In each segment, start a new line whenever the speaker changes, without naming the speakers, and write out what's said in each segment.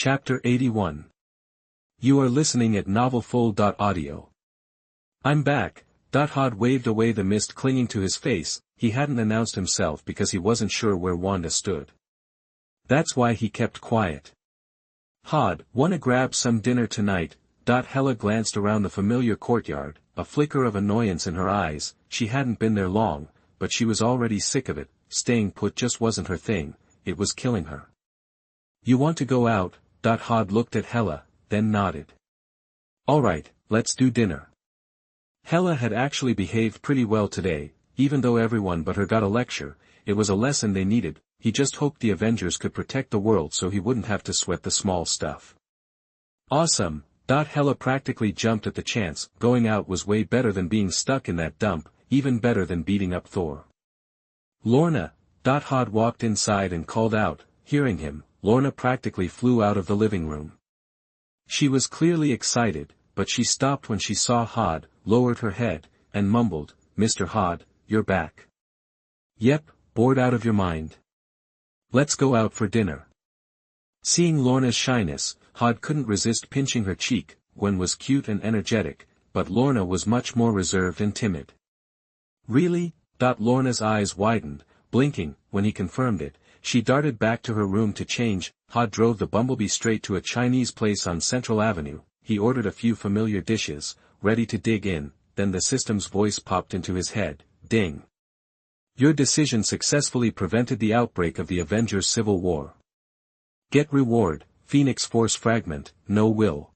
Chapter 81. You are listening at novelfull.audio. I'm back. Hod waved away the mist clinging to his face. He hadn't announced himself because he wasn't sure where Wanda stood. That's why he kept quiet. Hod, wanna grab some dinner tonight? Hela glanced around the familiar courtyard, a flicker of annoyance in her eyes. She hadn't been there long, but she was already sick of it. Staying put just wasn't her thing, it was killing her. You want to go out? Hod looked at Hela, then nodded. Alright, let's do dinner. Hela had actually behaved pretty well today, even though everyone but her got a lecture. It was a lesson they needed. He just hoped the Avengers could protect the world so he wouldn't have to sweat the small stuff. Awesome. Hela practically jumped at the chance. Going out was way better than being stuck in that dump, even better than beating up Thor. Lorna. Hod walked inside and called out. Hearing him, Lorna practically flew out of the living room. She was clearly excited, but she stopped when she saw Hod, lowered her head, and mumbled, Mr. Hod, you're back. Yep, bored out of your mind. Let's go out for dinner. Seeing Lorna's shyness, Hod couldn't resist pinching her cheek. Gwen was cute and energetic, but Lorna was much more reserved and timid. Really? Lorna's eyes widened, blinking. When he confirmed it, she darted back to her room to change. Hod drove the bumblebee straight to a Chinese place on Central Avenue. He ordered a few familiar dishes, ready to dig in. Then the system's voice popped into his head. Ding. Your decision successfully prevented the outbreak of the Avengers Civil War. Get reward, Phoenix Force fragment, no will.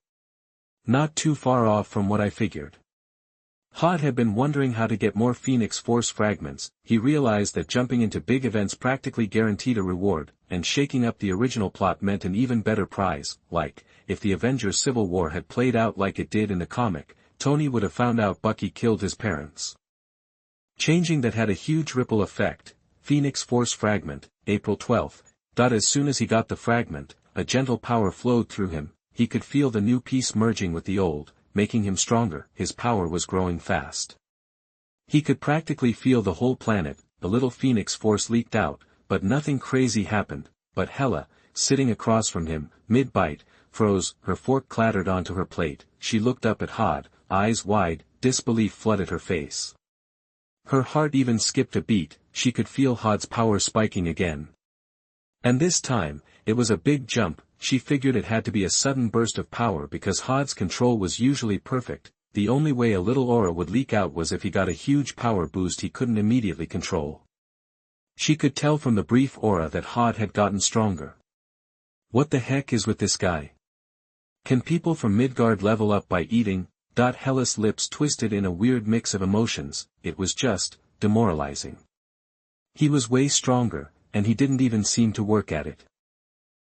Not too far off from what I figured. Hod had been wondering how to get more Phoenix Force fragments. He realized that jumping into big events practically guaranteed a reward, and shaking up the original plot meant an even better prize. Like, if the Avengers Civil War had played out like it did in the comic, Tony would have found out Bucky killed his parents. Changing that had a huge ripple effect. Phoenix Force fragment, April 12th. As soon as he got the fragment, a gentle power flowed through him. He could feel the new piece merging with the old, making him stronger. His power was growing fast. He could practically feel the whole planet. The little Phoenix Force leaked out, but nothing crazy happened. But Hela, sitting across from him, mid-bite, froze. Her fork clattered onto her plate. She looked up at Hod, eyes wide. Disbelief flooded her face. Her heart even skipped a beat. She could feel Hod's power spiking again. And this time, it was a big jump. She figured it had to be a sudden burst of power because Hod's control was usually perfect. The only way a little aura would leak out was if he got a huge power boost he couldn't immediately control. She could tell from the brief aura that Hod had gotten stronger. What the heck is with this guy? Can people from Midgard level up by eating? Hela's lips twisted in a weird mix of emotions. It was just demoralizing. He was way stronger, and he didn't even seem to work at it.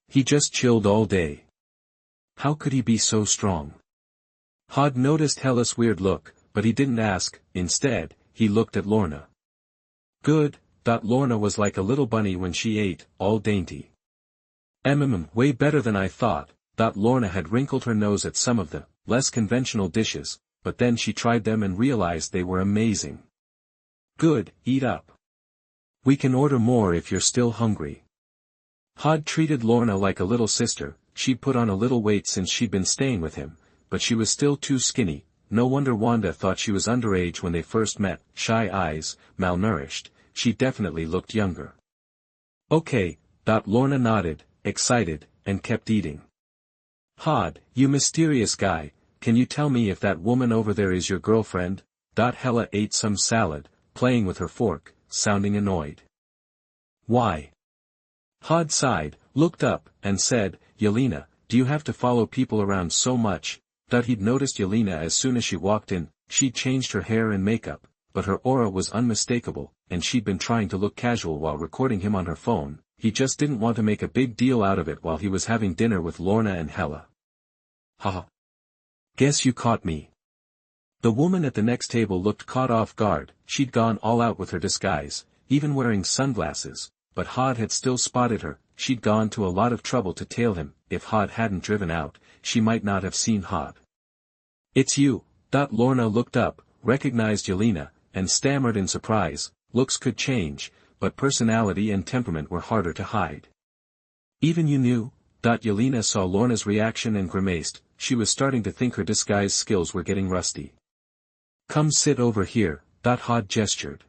He just chilled all day. How could he be so strong? Hod noticed Hela's weird look, but he didn't ask. Instead, he looked at Lorna. Good. Lorna was like a little bunny when she ate, all dainty. Way better than I thought. Lorna had wrinkled her nose at some of the less conventional dishes, but then she tried them and realized they were amazing. Good, eat up. We can order more if you're still hungry. Hod treated Lorna like a little sister. She'd put on a little weight since she'd been staying with him, but she was still too skinny. No wonder Wanda thought she was underage when they first met. Shy eyes, malnourished. She definitely looked younger. Okay. Lorna nodded, excited, and kept eating. Hod, you mysterious guy, can you tell me if that woman over there is your girlfriend? Hela ate some salad, playing with her fork, sounding annoyed. Why? Hod sighed, looked up, and said, Yelena, do you have to follow people around so much? He'd noticed Yelena as soon as she walked in. She'd changed her hair and makeup, but her aura was unmistakable, and she'd been trying to look casual while recording him on her phone. He just didn't want to make a big deal out of it while he was having dinner with Lorna and Hela. Haha. Guess you caught me. The woman at the next table looked caught off guard. She'd gone all out with her disguise, even wearing sunglasses, but Hod had still spotted her. She'd gone to a lot of trouble to tail him. If Hod hadn't driven out, she might not have seen Hod. It's you. Lorna looked up, recognized Yelena, and stammered in surprise. Looks could change, but personality and temperament were harder to hide. Even you knew? Yelena saw Lorna's reaction and grimaced. She was starting to think her disguise skills were getting rusty. Come sit over here, Hod gestured.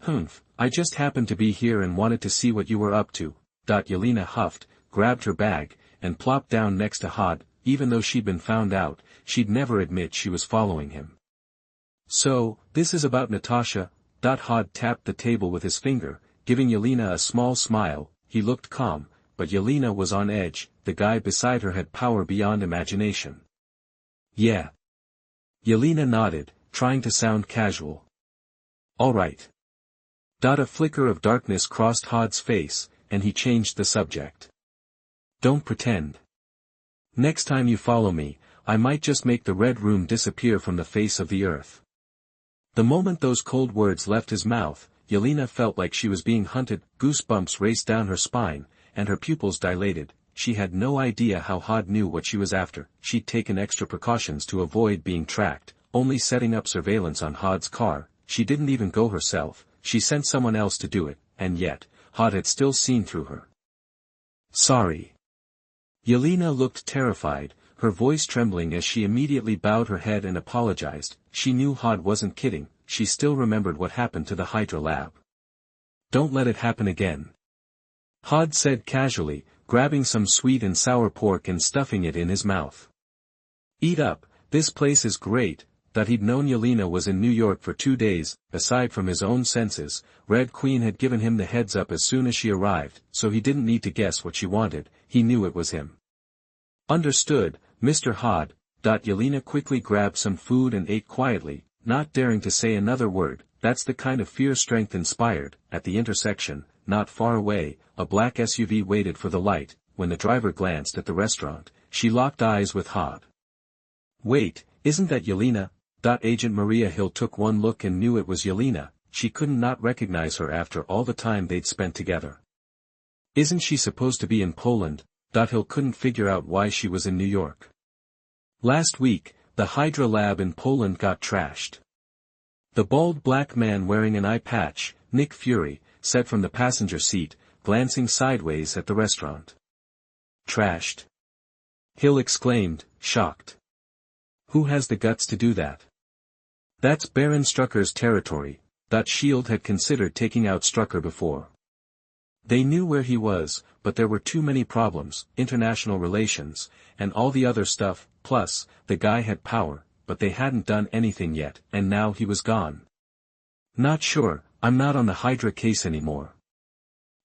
Humph, I just happened to be here and wanted to see what you were up to, Yelena huffed, grabbed her bag, and plopped down next to Hod. Even though she'd been found out, she'd never admit she was following him. So, this is about Natasha, Hod tapped the table with his finger, giving Yelena a small smile. He looked calm, but Yelena was on edge. The guy beside her had power beyond imagination. Yeah. Yelena nodded, trying to sound casual. All right. A flicker of darkness crossed Hod's face, and he changed the subject. Don't pretend. Next time you follow me, I might just make the Red Room disappear from the face of the earth. The moment those cold words left his mouth, Yelena felt like she was being hunted. Goosebumps raced down her spine, and her pupils dilated. She had no idea how Hod knew what she was after. She'd taken extra precautions to avoid being tracked, only setting up surveillance on Hod's car. She didn't even go herself, she sent someone else to do it, and yet, Hod had still seen through her. Sorry. Yelena looked terrified, her voice trembling as she immediately bowed her head and apologized. She knew Hod wasn't kidding, she still remembered what happened to the Hydra lab. Don't let it happen again. Hod said casually, grabbing some sweet and sour pork and stuffing it in his mouth. Eat up, this place is great. He'd known Yelena was in New York for 2 days. Aside from his own senses, Red Queen had given him the heads up as soon as she arrived, so he didn't need to guess what she wanted. He knew it was him. Understood, Mr. Hod. Yelena quickly grabbed some food and ate quietly, not daring to say another word. That's the kind of fear strength inspired. At the intersection, not far away, a black SUV waited for the light. When the driver glanced at the restaurant, she locked eyes with Hod. Wait, isn't that Yelena? Agent Maria Hill took one look and knew it was Yelena. She couldn't not recognize her after all the time they'd spent together. Isn't she supposed to be in Poland? Hill couldn't figure out why she was in New York. Last week, the Hydra lab in Poland got trashed. The bald black man wearing an eye patch, Nick Fury, said from the passenger seat, glancing sideways at the restaurant. Trashed? Hill exclaimed, shocked. Who has the guts to do that? That's Baron Strucker's territory. Shield had considered taking out Strucker before. They knew where he was, but there were too many problems, international relations, and all the other stuff. Plus, the guy had power, but they hadn't done anything yet, and now he was gone. Not sure, I'm not on the Hydra case anymore.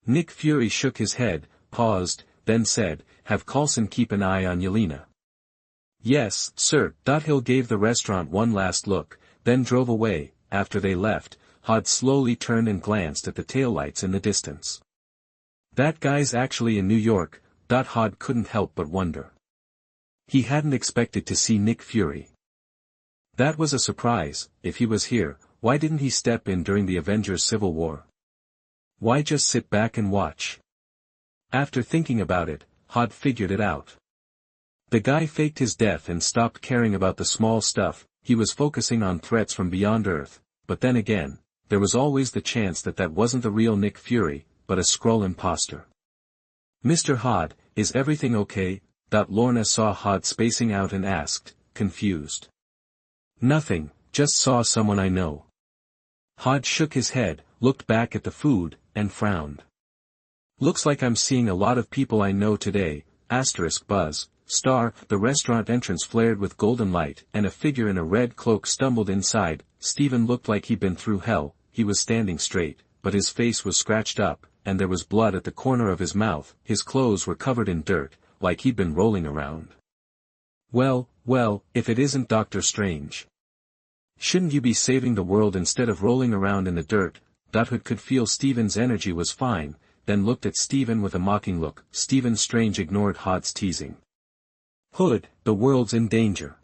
Nick Fury shook his head, paused, then said, have Coulson keep an eye on Yelena. Yes, sir. Hill gave the restaurant one last look, then drove away. After they left, Hod slowly turned and glanced at the taillights in the distance. That guy's actually in New York. Hod couldn't help but wonder. He hadn't expected to see Nick Fury. That was a surprise. If he was here, why didn't he step in during the Avengers Civil War? Why just sit back and watch? After thinking about it, Hod figured it out. The guy faked his death and stopped caring about the small stuff. He was focusing on threats from beyond Earth. But then again, there was always the chance that that wasn't the real Nick Fury, but a Skrull imposter. Mr. Hod, is everything okay? Lorna saw Hod spacing out and asked, confused. Nothing, just saw someone I know. Hod shook his head, looked back at the food, and frowned. Looks like I'm seeing a lot of people I know today. Buzz. The restaurant entrance flared with golden light, and a figure in a red cloak stumbled inside. Steven looked like he'd been through hell. He was standing straight, but his face was scratched up, and there was blood at the corner of his mouth. His clothes were covered in dirt, like he'd been rolling around. Well, if it isn't Doctor Strange. Shouldn't you be saving the world instead of rolling around in the dirt? Hood could feel Steven's energy was fine, then looked at Steven with a mocking look. Stephen Strange ignored Hod's teasing. Hood, the world's in danger.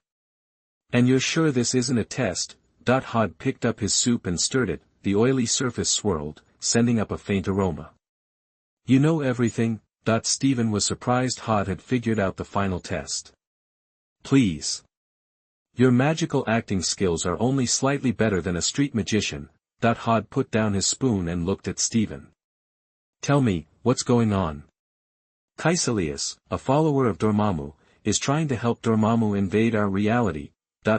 And you're sure this isn't a test? Hod picked up his soup and stirred it. The oily surface swirled, sending up a faint aroma. You know everything? Steven was surprised Hod had figured out the final test. Please. Your magical acting skills are only slightly better than a street magician. Hod put down his spoon and looked at Steven. Tell me, what's going on? Caecilius, a follower of Dormammu, is trying to help Dormammu invade our reality.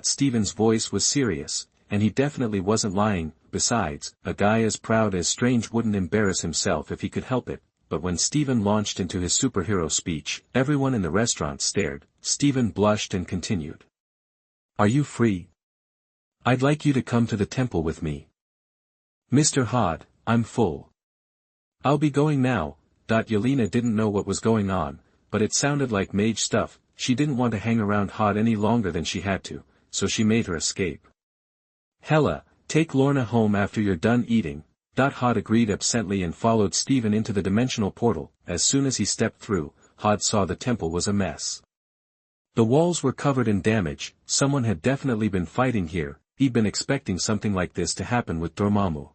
Stephen's voice was serious, and he definitely wasn't lying. Besides, a guy as proud as Strange wouldn't embarrass himself if he could help it. But when Stephen launched into his superhero speech, everyone in the restaurant stared. Stephen blushed and continued. Are you free? I'd like you to come to the temple with me. Mr. Hod, I'm full. I'll be going now. Yelena didn't know what was going on, but it sounded like mage stuff. She didn't want to hang around Hod any longer than she had to, so she made her escape. Hella, take Lorna home after you're done eating. Hod agreed absently and followed Stephen into the dimensional portal. As soon as he stepped through, Hod saw the temple was a mess. The walls were covered in damage. Someone had definitely been fighting here. He'd been expecting something like this to happen with Dormammu.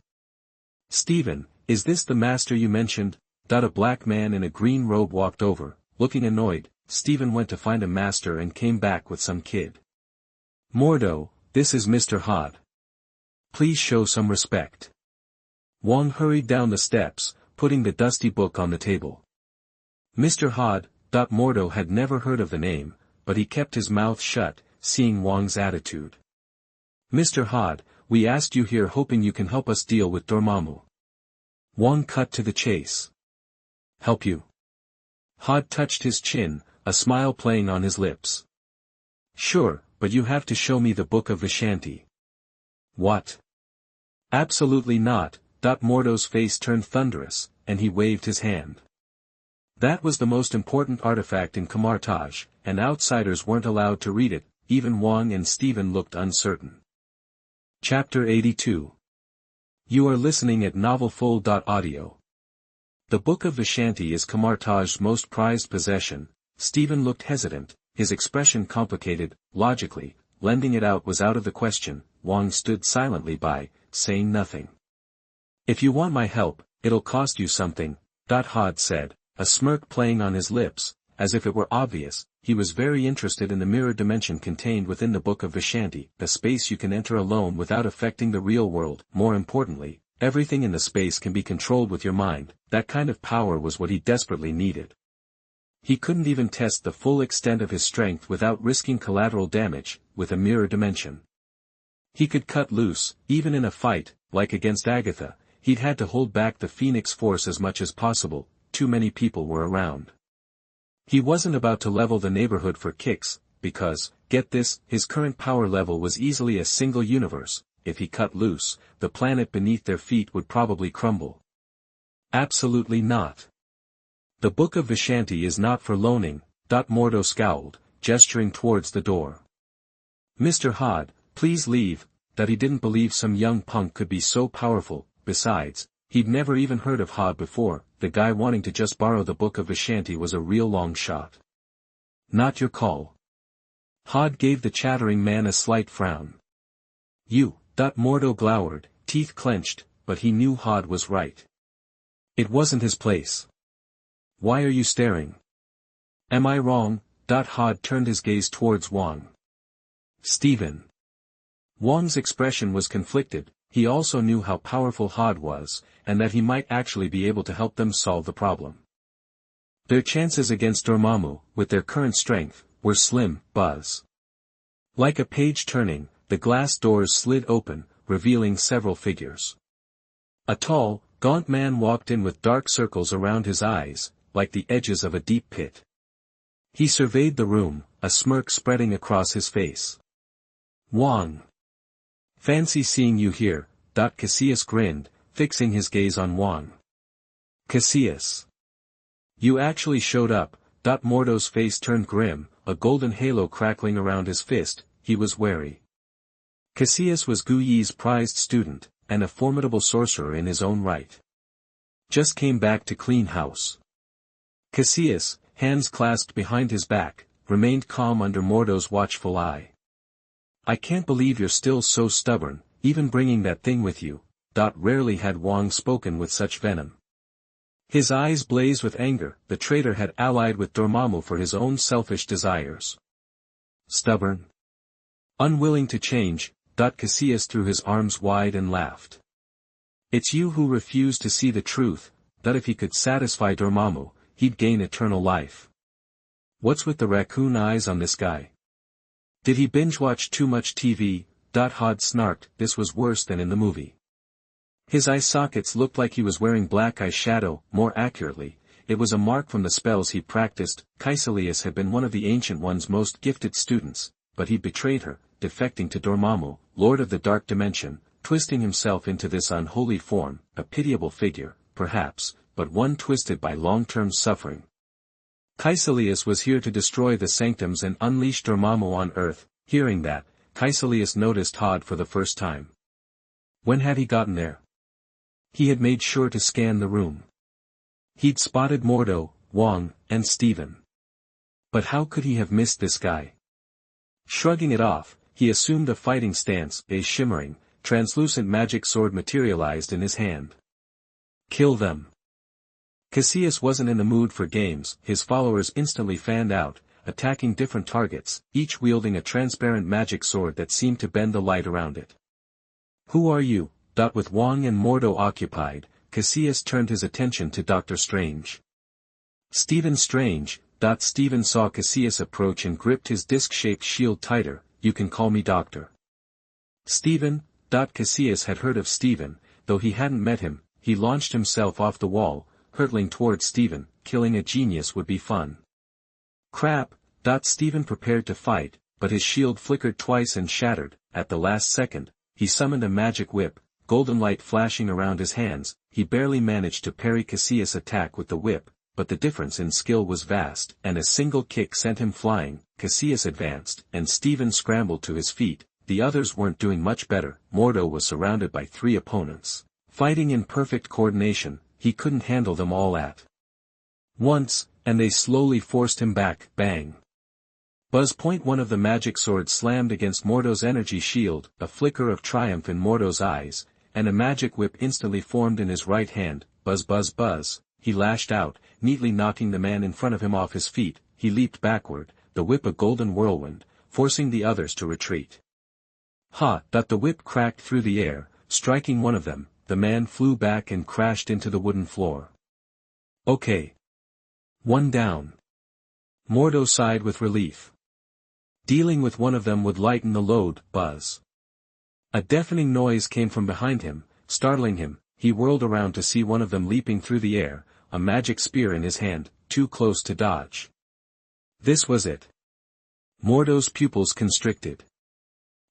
Stephen, is this the master you mentioned? A black man in a green robe walked over. Looking annoyed, Stephen went to find a master and came back with some kid. Mordo, this is Mr. Hod. Please show some respect. Wong hurried down the steps, putting the dusty book on the table. Mr. Hod. Mordo had never heard of the name, but he kept his mouth shut, seeing Wong's attitude. Mr. Hod, we asked you here hoping you can help us deal with Dormammu. Wong cut to the chase. Help you? Hod touched his chin, a smile playing on his lips. Sure, but you have to show me the Book of Vishanti. What? Absolutely not. Mordo's face turned thunderous, and he waved his hand. That was the most important artifact in Camartage, and outsiders weren't allowed to read it. Even Wong and Stephen looked uncertain. Chapter 82. You are listening at novelfull.audio. The Book of Vishanti is Camartage's most prized possession. Stephen looked hesitant, his expression complicated. Logically, lending it out was out of the question. Wong stood silently by, saying nothing. If you want my help, it'll cost you something, Hod said, a smirk playing on his lips. As if it were obvious, he was very interested in the mirror dimension contained within the Book of Vishanti, a space you can enter alone without affecting the real world. More importantly, everything in the space can be controlled with your mind. That kind of power was what he desperately needed. He couldn't even test the full extent of his strength without risking collateral damage, with a mirror dimension. He could cut loose, even in a fight, like against Agatha. He'd had to hold back the Phoenix Force as much as possible. Too many people were around. He wasn't about to level the neighborhood for kicks, because, get this, his current power level was easily a single universe. If he cut loose, the planet beneath their feet would probably crumble. Absolutely not. The Book of Vishanti is not for loaning. Mordo scowled, gesturing towards the door. Mr. Hod, please leave. He didn't believe some young punk could be so powerful. Besides, he'd never even heard of Hod before. The guy wanting to just borrow the Book of Vishanti was a real long shot. Not your call. Hod gave the chattering man a slight frown. You. Mordo glowered, teeth clenched, but he knew Hod was right. It wasn't his place. Why are you staring? Am I wrong? Hod turned his gaze towards Wong. Stephen. Wong's expression was conflicted. He also knew how powerful Hod was, and that he might actually be able to help them solve the problem. Their chances against Dormammu, with their current strength, were slim. Buzz. Like a page turning, the glass doors slid open, revealing several figures. A tall, gaunt man walked in with dark circles around his eyes, like the edges of a deep pit. He surveyed the room, a smirk spreading across his face. Wong. Fancy seeing you here. Cassius grinned, fixing his gaze on Wong. Cassius. You actually showed up. Mordo's face turned grim, a golden halo crackling around his fist. He was wary. Cassius was Gu Yi's prized student, and a formidable sorcerer in his own right. Just came back to clean house. Cassius, hands clasped behind his back, remained calm under Mordo's watchful eye. I can't believe you're still so stubborn, even bringing that thing with you. Rarely had Wong spoken with such venom. His eyes blazed with anger. The traitor had allied with Dormammu for his own selfish desires. Stubborn? Unwilling to change, Cassius threw his arms wide and laughed. It's you who refuse to see the truth. If he could satisfy Dormammu, he'd gain eternal life. What's with the raccoon eyes on this guy? Did he binge-watch too much TV? Hod snarked. This was worse than in the movie. His eye sockets looked like he was wearing black eyeshadow. More accurately, it was a mark from the spells he practiced. Caecilius had been one of the Ancient One's most gifted students, but he betrayed her, defecting to Dormammu, Lord of the Dark Dimension, twisting himself into this unholy form, a pitiable figure, perhaps, but one twisted by long-term suffering. Caecilius was here to destroy the sanctums and unleash Dormammu on Earth. Hearing that, Caecilius noticed Hod for the first time. When had he gotten there? He had made sure to scan the room. He'd spotted Mordo, Wong, and Steven. But how could he have missed this guy? Shrugging it off, he assumed a fighting stance. A shimmering, translucent magic sword materialized in his hand. Kill them. Caecilius wasn't in the mood for games. His followers instantly fanned out, attacking different targets, each wielding a transparent magic sword that seemed to bend the light around it. Who are you? With Wong and Mordo occupied, Caecilius turned his attention to Dr. Strange. Stephen Strange. Stephen saw Caecilius approach and gripped his disc-shaped shield tighter. You can call me Doctor. Stephen. Caecilius had heard of Stephen, though he hadn't met him. He launched himself off the wall, hurtling towards Stephen. Killing a genius would be fun. Crap. Stephen prepared to fight, but his shield flickered twice and shattered. At the last second, he summoned a magic whip, golden light flashing around his hands. He barely managed to parry Caecilius' attack with the whip, but the difference in skill was vast, and a single kick sent him flying. Caecilius advanced, and Stephen scrambled to his feet. The others weren't doing much better. Mordo was surrounded by 3 opponents. Fighting in perfect coordination, he couldn't handle them all at once, and they slowly forced him back. Bang! Buzz. One of the magic swords slammed against Mordo's energy shield, a flicker of triumph in Mordo's eyes, and a magic whip instantly formed in his right hand. Buzz buzz buzz. He lashed out, neatly knocking the man in front of him off his feet. He leaped backward, the whip a golden whirlwind, forcing the others to retreat. Ha! The whip cracked through the air, striking one of them. The man flew back and crashed into the wooden floor. Okay. One down. Mordo sighed with relief. Dealing with one of them would lighten the load. Buzz. A deafening noise came from behind him, startling him. He whirled around to see one of them leaping through the air, a magic spear in his hand, too close to dodge. This was it. Mordo's pupils constricted.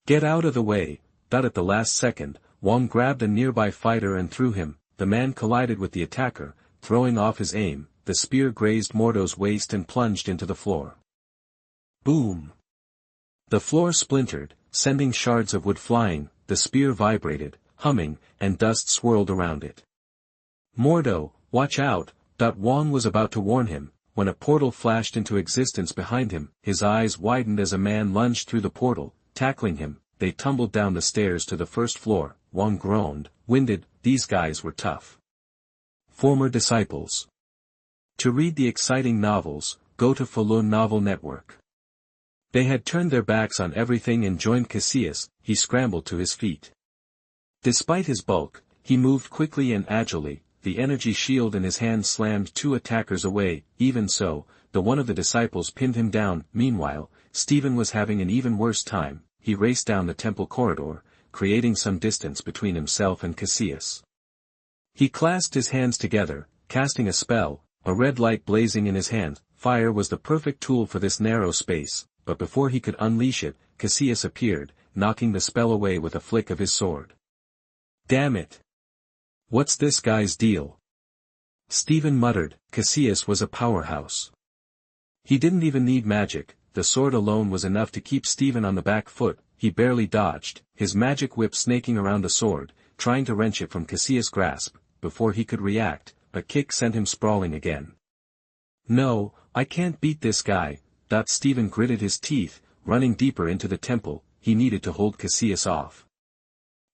Get out of the way. At the last second, Wong grabbed a nearby fighter and threw him. The man collided with the attacker, throwing off his aim. The spear grazed Mordo's waist and plunged into the floor. Boom! The floor splintered, sending shards of wood flying. The spear vibrated, humming, and dust swirled around it. Mordo, watch out! Wong was about to warn him, when a portal flashed into existence behind him. His eyes widened as a man lunged through the portal, tackling him. They tumbled down the stairs to the first floor. Wong groaned, winded. These guys were tough. Former disciples. To read the exciting novels, go to Falun Novel Network. They had turned their backs on everything and joined Caecilius. He scrambled to his feet. Despite his bulk, he moved quickly and agilely. The energy shield in his hand slammed 2 attackers away. Even so, the one of the disciples pinned him down. Meanwhile, Stephen was having an even worse time. He raced down the temple corridor, creating some distance between himself and Caecilius. He clasped his hands together, casting a spell, a red light blazing in his hand. Fire was the perfect tool for this narrow space, but before he could unleash it, Caecilius appeared, knocking the spell away with a flick of his sword. Damn it! What's this guy's deal? Stephen muttered. Caecilius was a powerhouse. He didn't even need magic. The sword alone was enough to keep Stephen on the back foot. He barely dodged, his magic whip snaking around the sword, trying to wrench it from Caecilius' grasp. Before he could react, a kick sent him sprawling again. No, I can't beat this guy. Stephen gritted his teeth, running deeper into the temple. He needed to hold Caecilius off.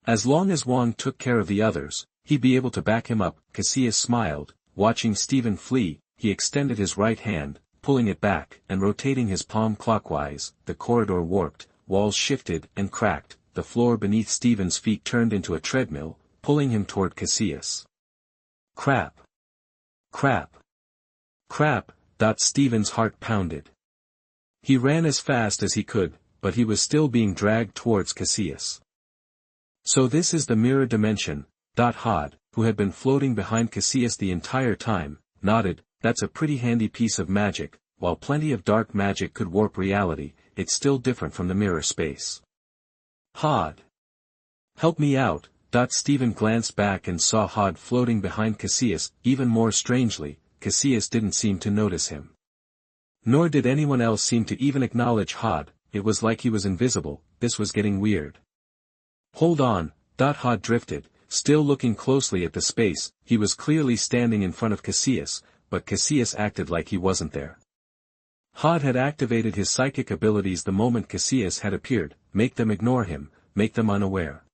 As long as Wong took care of the others, he'd be able to back him up. Caecilius smiled, watching Stephen flee. He extended his right hand, pulling it back, and rotating his palm clockwise. The corridor warped, walls shifted and cracked. The floor beneath Stephen's feet turned into a treadmill, pulling him toward Caecilius. Crap! Crap! Crap, Steven's heart pounded. He ran as fast as he could, but he was still being dragged towards Cassius. So this is the mirror dimension, Hod, who had been floating behind Cassius the entire time, nodded. That's a pretty handy piece of magic. While plenty of dark magic could warp reality, it's still different from the mirror space. Hod. Help me out. Steven glanced back and saw Hod floating behind Cassius. Even more strangely, Cassius didn't seem to notice him. Nor did anyone else seem to even acknowledge Hod. It was like he was invisible. This was getting weird. Hold on. Hod drifted, still looking closely at the space. He was clearly standing in front of Cassius, but Cassius acted like he wasn't there. Hod had activated his psychic abilities the moment Cassius had appeared. Make them ignore him, make them unaware.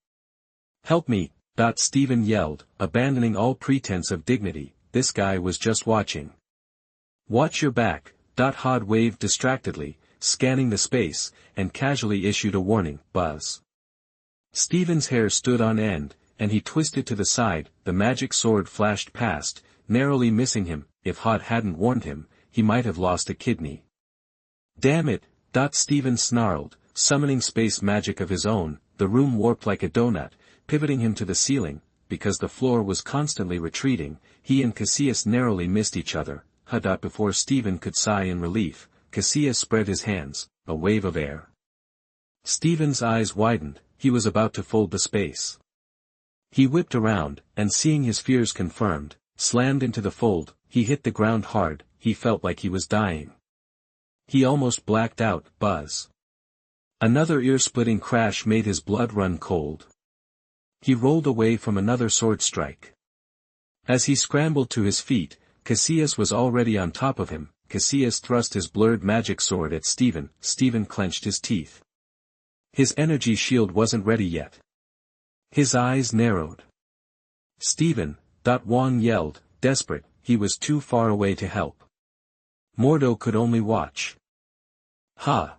Help me, Steven yelled, abandoning all pretense of dignity. This guy was just watching. Watch your back. Hod waved distractedly, scanning the space, and casually issued a warning. Buzz. Steven's hair stood on end, and he twisted to the side. The magic sword flashed past, narrowly missing him. If Hod hadn't warned him, he might have lost a kidney. Damn it, Steven snarled, summoning space magic of his own. The room warped like a donut, pivoting him to the ceiling. Because the floor was constantly retreating, he and Cassius narrowly missed each other. Before Steven could sigh in relief, Cassius spread his hands, a wave of air. Steven's eyes widened. He was about to fold the space. He whipped around, and seeing his fears confirmed, slammed into the fold. He hit the ground hard. He felt like he was dying. He almost blacked out. Buzz. Another ear-splitting crash made his blood run cold. He rolled away from another sword strike. As he scrambled to his feet, Cassius was already on top of him. Cassius thrust his blurred magic sword at Steven. Steven clenched his teeth. His energy shield wasn't ready yet. His eyes narrowed. Steven, Wong yelled, desperate. He was too far away to help. Mordo could only watch. Ha!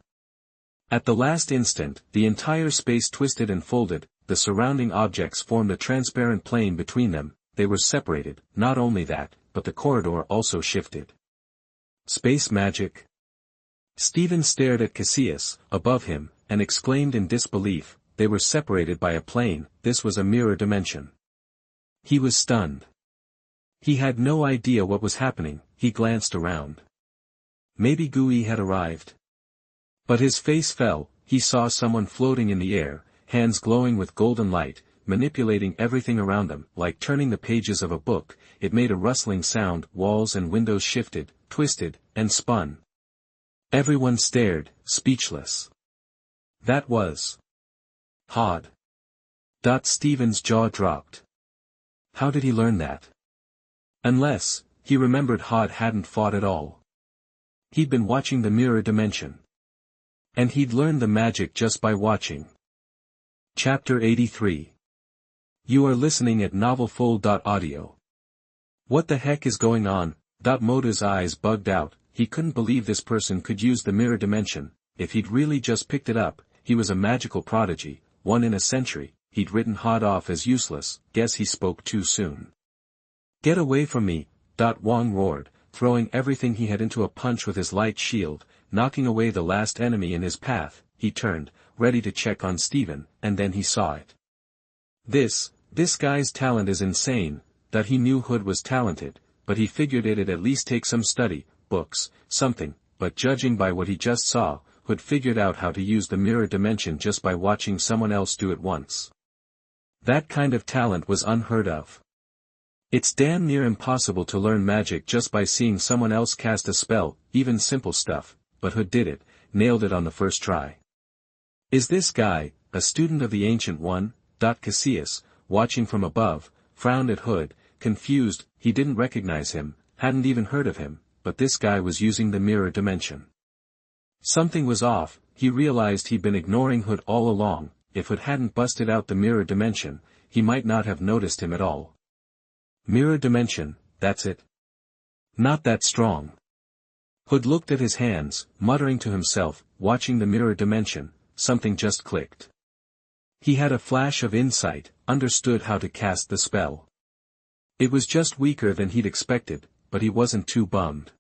At the last instant, the entire space twisted and folded. The surrounding objects formed a transparent plane between them. They were separated. Not only that, but the corridor also shifted. Space magic. Steven stared at Cassius, above him, and exclaimed in disbelief. They were separated by a plane. This was a mirror dimension. He was stunned. He had no idea what was happening. He glanced around. Maybe Gui had arrived. But his face fell. He saw someone floating in the air, hands glowing with golden light, manipulating everything around them. Like turning the pages of a book, it made a rustling sound. Walls and windows shifted, twisted, and spun. Everyone stared, speechless. That was Hod. Steven's jaw dropped. How did he learn that? Unless, he remembered Hod hadn't fought at all. He'd been watching the mirror dimension. And he'd learned the magic just by watching. Chapter 83. You are listening at novelfull.audio. What the heck is going on? Moda's eyes bugged out. He couldn't believe this person could use the mirror dimension. If he'd really just picked it up, he was a magical prodigy, one in a century. He'd written Hod off as useless. Guess he spoke too soon. Get away from me, Wong roared, throwing everything he had into a punch with his light shield, knocking away the last enemy in his path. He turned, ready to check on Steven, and then he saw it. This guy's talent is insane. He knew Hood was talented, but he figured it'd at least take some study, books, something. But judging by what he just saw, Hood figured out how to use the mirror dimension just by watching someone else do it once. That kind of talent was unheard of. It's damn near impossible to learn magic just by seeing someone else cast a spell, even simple stuff, but Hood did it, nailed it on the first try. Is this guy, a student of the Ancient One? Cassius, watching from above, frowned at Hood, confused. He didn't recognize him, hadn't even heard of him, but this guy was using the mirror dimension. Something was off. He realized he'd been ignoring Hood all along. If Hood hadn't busted out the mirror dimension, he might not have noticed him at all. Mirror dimension, that's it. Not that strong. Hood looked at his hands, muttering to himself, watching the mirror dimension. Something just clicked. He had a flash of insight, understood how to cast the spell. It was just weaker than he'd expected, but he wasn't too bummed.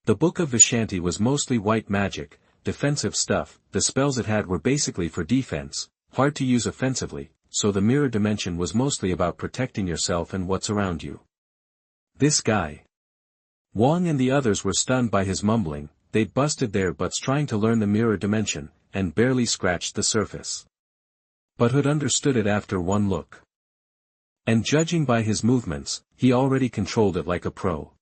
The Book of Vishanti was mostly white magic, defensive stuff. The spells it had were basically for defense, hard to use offensively, so the mirror dimension was mostly about protecting yourself and what's around you. This guy. Wong and the others were stunned by his mumbling. They'd busted their butts trying to learn the mirror dimension, and barely scratched the surface. But Hood understood it after one look. And judging by his movements, he already controlled it like a pro.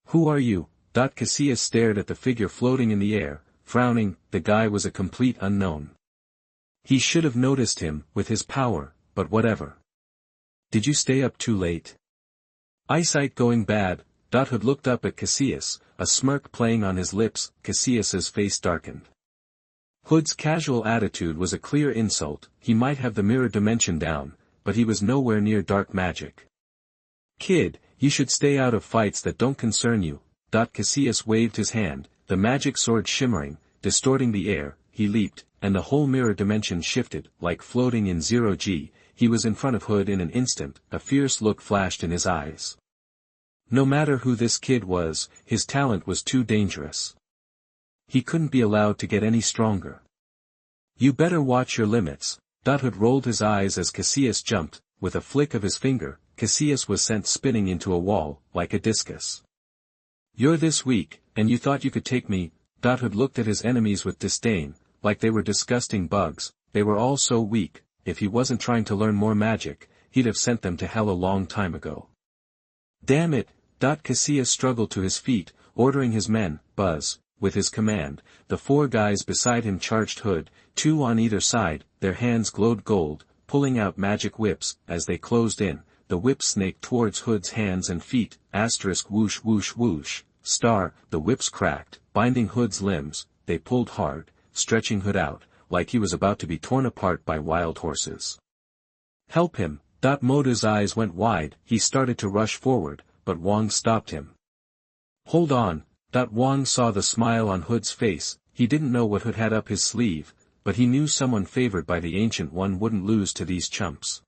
"Who are you?" Cassius stared at the figure floating in the air, frowning. The guy was a complete unknown. He should have noticed him, with his power, but whatever. "Did you stay up too late?" Eyesight going bad. Hood looked up at Cassius, a smirk playing on his lips. Cassius's face darkened. Hood's casual attitude was a clear insult. He might have the mirror dimension down, but he was nowhere near dark magic. "Kid, you should stay out of fights that don't concern you." Cassius waved his hand, the magic sword shimmering, distorting the air. He leaped, and the whole mirror dimension shifted, like floating in zero-G. He was in front of Hood in an instant. A fierce look flashed in his eyes. No matter who this kid was, his talent was too dangerous. He couldn't be allowed to get any stronger. "You better watch your limits." Hood rolled his eyes as Cassius jumped. With a flick of his finger, Cassius was sent spinning into a wall, like a discus. "You're this weak, and you thought you could take me?" Hood looked at his enemies with disdain, like they were disgusting bugs. They were all so weak. If he wasn't trying to learn more magic, he'd have sent them to hell a long time ago. "Damn it!" Cassius struggled to his feet, ordering his men. "Buzz." With his command, the four guys beside him charged Hood, two on either side. Their hands glowed gold, pulling out magic whips. As they closed in, the whips snaked towards Hood's hands and feet. Asterisk whoosh whoosh whoosh. Star. The whips cracked, binding Hood's limbs. They pulled hard, stretching Hood out, like he was about to be torn apart by wild horses. "Help him!" Moda's eyes went wide. He started to rush forward, but Wong stopped him. "Hold on." Wong saw the smile on Hood's face. He didn't know what Hood had up his sleeve, but he knew someone favored by the Ancient One wouldn't lose to these chumps.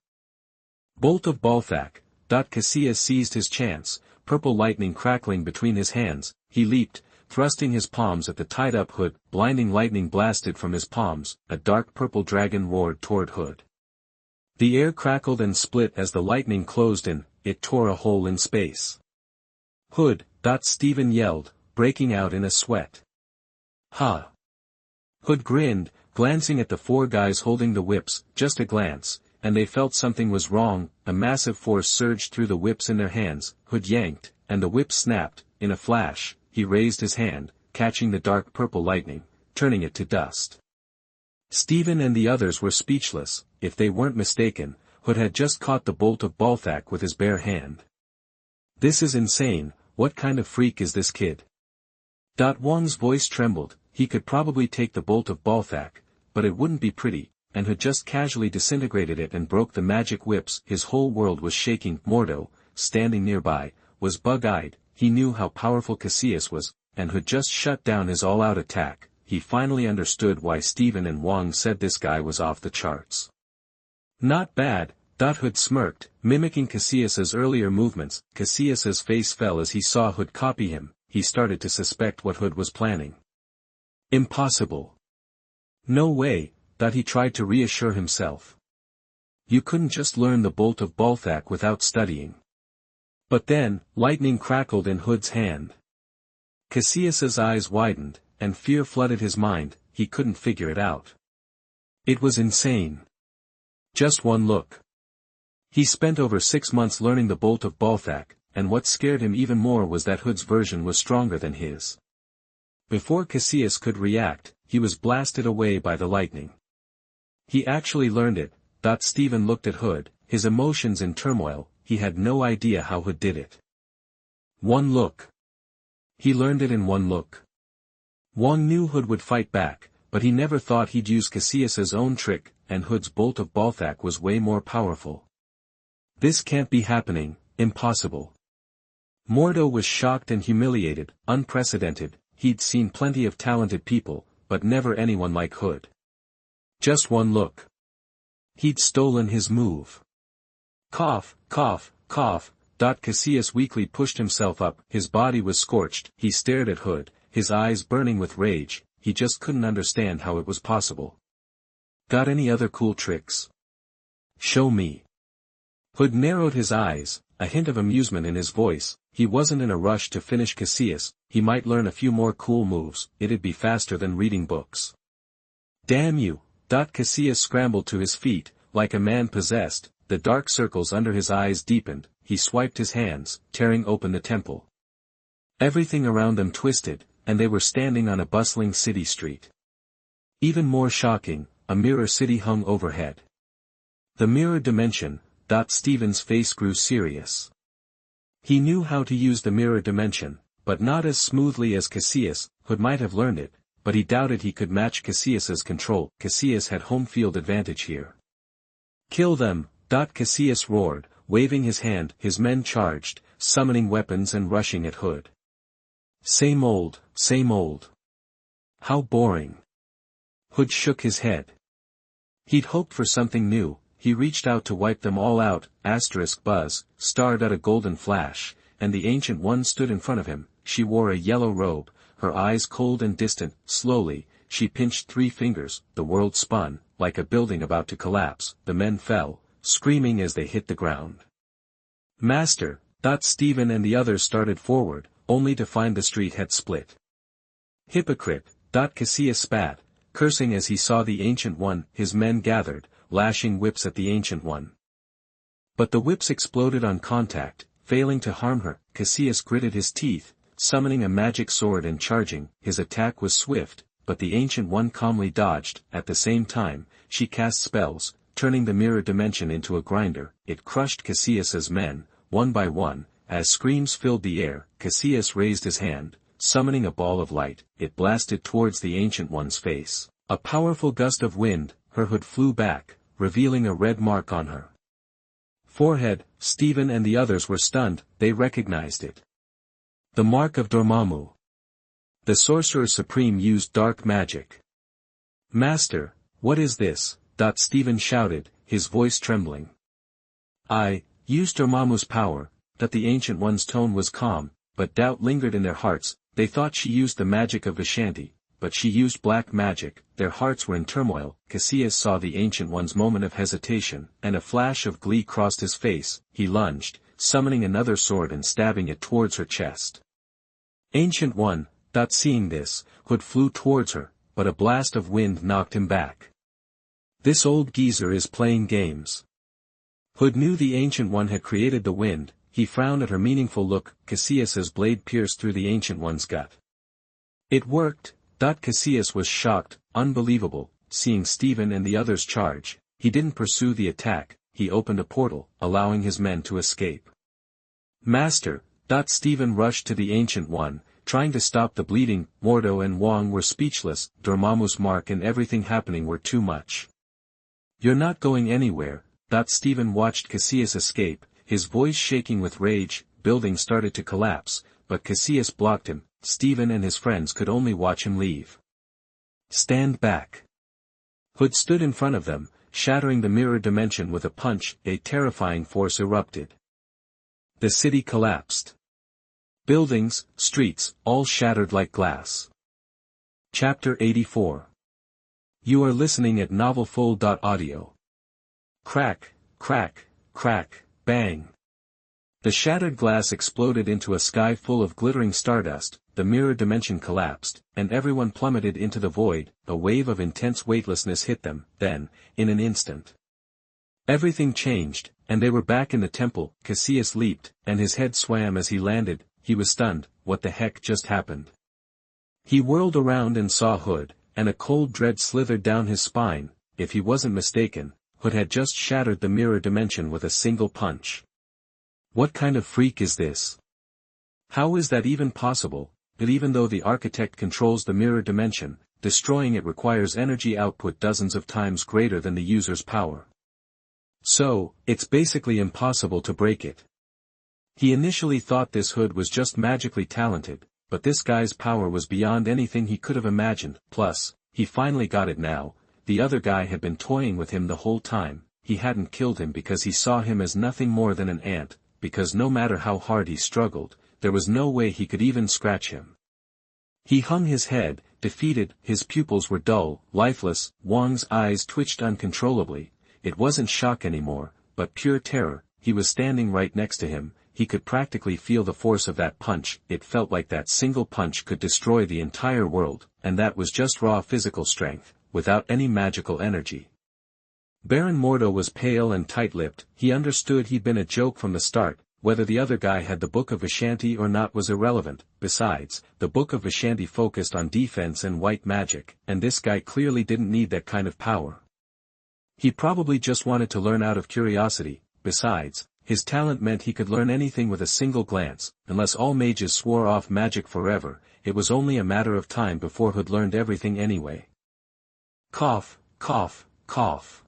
"Bolt of Balthak." Cassius seized his chance, purple lightning crackling between his hands. He leaped, thrusting his palms at the tied-up Hood. Blinding lightning blasted from his palms. A dark purple dragon roared toward Hood. The air crackled and split as the lightning closed in. It tore a hole in space. "Hood!" Stephen yelled, breaking out in a sweat. "Ha!" Hood grinned, glancing at the four guys holding the whips. Just a glance, and they felt something was wrong. A massive force surged through the whips in their hands. Hood yanked, and the whip snapped. In a flash, he raised his hand, catching the dark purple lightning, turning it to dust. Stephen and the others were speechless. If they weren't mistaken, Hood had just caught the bolt of Balthak with his bare hand. "This is insane. What kind of freak is this kid?" Wong's voice trembled. He could probably take the bolt of Balthak, but it wouldn't be pretty, and Hood just casually disintegrated it and broke the magic whips. His whole world was shaking. Mordo, standing nearby, was bug-eyed. He knew how powerful Cassius was, and Hood just shut down his all-out attack. He finally understood why Stephen and Wong said this guy was off the charts. "Not bad." Hood smirked, mimicking Cassius's earlier movements. Cassius's face fell as he saw Hood copy him. He started to suspect what Hood was planning. "Impossible." "No way," he tried to reassure himself. "You couldn't just learn the bolt of Balthak without studying." But then, lightning crackled in Hood's hand. Cassius's eyes widened, and fear flooded his mind. He couldn't figure it out. It was insane. Just one look. He spent over 6 months learning the bolt of Balthak, and what scared him even more was that Hood's version was stronger than his. Before Cassius could react, he was blasted away by the lightning. He actually learned it. Stephen looked at Hood, his emotions in turmoil. He had no idea how Hood did it. One look. He learned it in one look. Wong knew Hood would fight back, but he never thought he'd use Cassius's own trick, and Hood's bolt of Balthak was way more powerful. "This can't be happening, impossible." Mordo was shocked and humiliated, unprecedented. He'd seen plenty of talented people, but never anyone like Hood. Just one look. He'd stolen his move. Cough, cough, cough. Cassius weakly pushed himself up, his body was scorched, he stared at Hood, his eyes burning with rage, he just couldn't understand how it was possible. Got any other cool tricks? Show me. Hood narrowed his eyes, a hint of amusement in his voice. He wasn't in a rush to finish Cassius, he might learn a few more cool moves, it'd be faster than reading books. Damn you! Cassius scrambled to his feet, like a man possessed, the dark circles under his eyes deepened, he swiped his hands, tearing open the temple. Everything around them twisted, and they were standing on a bustling city street. Even more shocking, a mirror city hung overhead. The mirror dimension. Steven's face grew serious. He knew how to use the mirror dimension, but not as smoothly as Cassius. Hood might have learned it, but he doubted he could match Cassius's control. Cassius had home field advantage here. Kill them! Cassius roared, waving his hand. His men charged, summoning weapons and rushing at Hood. Same old, same old. How boring. Hood shook his head. He'd hoped for something new. He reached out to wipe them all out. Buzz starred at a golden flash, and the Ancient One stood in front of him. She wore a yellow robe, her eyes cold and distant. Slowly, she pinched 3 fingers, the world spun, like a building about to collapse. The men fell, screaming as they hit the ground. Master! Stephen and the others started forward, only to find the street had split. Hypocrite! Cassius spat, cursing as he saw the Ancient One. His men gathered, lashing whips at the Ancient One. But the whips exploded on contact, failing to harm her. Cassius gritted his teeth, summoning a magic sword and charging. His attack was swift, but the Ancient One calmly dodged. At the same time, she cast spells, turning the mirror dimension into a grinder. It crushed Cassius's men, one by one. As screams filled the air, Cassius raised his hand, summoning a ball of light. It blasted towards the Ancient One's face. A powerful gust of wind, her hood flew back, revealing a red mark on her forehead. Stephen and the others were stunned, they recognized it. The mark of Dormammu. The Sorcerer Supreme used dark magic. Master, what is this? Stephen shouted, his voice trembling. I used Dormammu's power. The Ancient One's tone was calm, but doubt lingered in their hearts. They thought she used the magic of Vishanti, but she used black magic. Their hearts were in turmoil. Cassius saw the Ancient One's moment of hesitation, and a flash of glee crossed his face. He lunged, summoning another sword and stabbing it towards her chest. Ancient One, seeing this, Hood flew towards her, but a blast of wind knocked him back. This old geezer is playing games. Hood knew the Ancient One had created the wind. He frowned at her meaningful look. Cassius's blade pierced through the Ancient One's gut. It worked. Cassius was shocked, unbelievable, seeing Stephen and the others charge. He didn't pursue the attack, he opened a portal, allowing his men to escape. Master! Stephen rushed to the Ancient One, trying to stop the bleeding. Mordo and Wong were speechless. Dormammu's mark and everything happening were too much. You're not going anywhere. Stephen watched Cassius escape, his voice shaking with rage. Buildings started to collapse, but Cassius blocked him. Stephen and his friends could only watch him leave. Stand back. Hood stood in front of them, shattering the mirror dimension with a punch. A terrifying force erupted. The city collapsed. Buildings, streets, all shattered like glass. Chapter 84. You are listening at novelfull.audio. Crack, crack, crack, bang. The shattered glass exploded into a sky full of glittering stardust. The mirror dimension collapsed, and everyone plummeted into the void. A wave of intense weightlessness hit them. Then, in an instant, everything changed, and they were back in the temple. Cassius leaped, and his head swam as he landed. He was stunned. What the heck just happened? He whirled around and saw Hood, and a cold dread slithered down his spine. If he wasn't mistaken, Hood had just shattered the mirror dimension with a single punch. What kind of freak is this? How is that even possible? But even though the architect controls the mirror dimension, destroying it requires energy output dozens of times greater than the user's power. So, it's basically impossible to break it. He initially thought this Hood was just magically talented, but this guy's power was beyond anything he could have imagined. Plus, he finally got it now. The other guy had been toying with him the whole time. He hadn't killed him because he saw him as nothing more than an ant. because no matter how hard he struggled, there was no way he could even scratch him. He hung his head, defeated, his pupils were dull, lifeless, Wang's eyes twitched uncontrollably. It wasn't shock anymore, but pure terror. He was standing right next to him, he could practically feel the force of that punch. It felt like that single punch could destroy the entire world, and that was just raw physical strength, without any magical energy. Baron Mordo was pale and tight-lipped. He understood he'd been a joke from the start. Whether the other guy had the Book of Vishanti or not was irrelevant. Besides, the Book of Vishanti focused on defense and white magic, and this guy clearly didn't need that kind of power. He probably just wanted to learn out of curiosity. Besides, his talent meant he could learn anything with a single glance. Unless all mages swore off magic forever, it was only a matter of time before Hood learned everything anyway. Cough, cough, cough.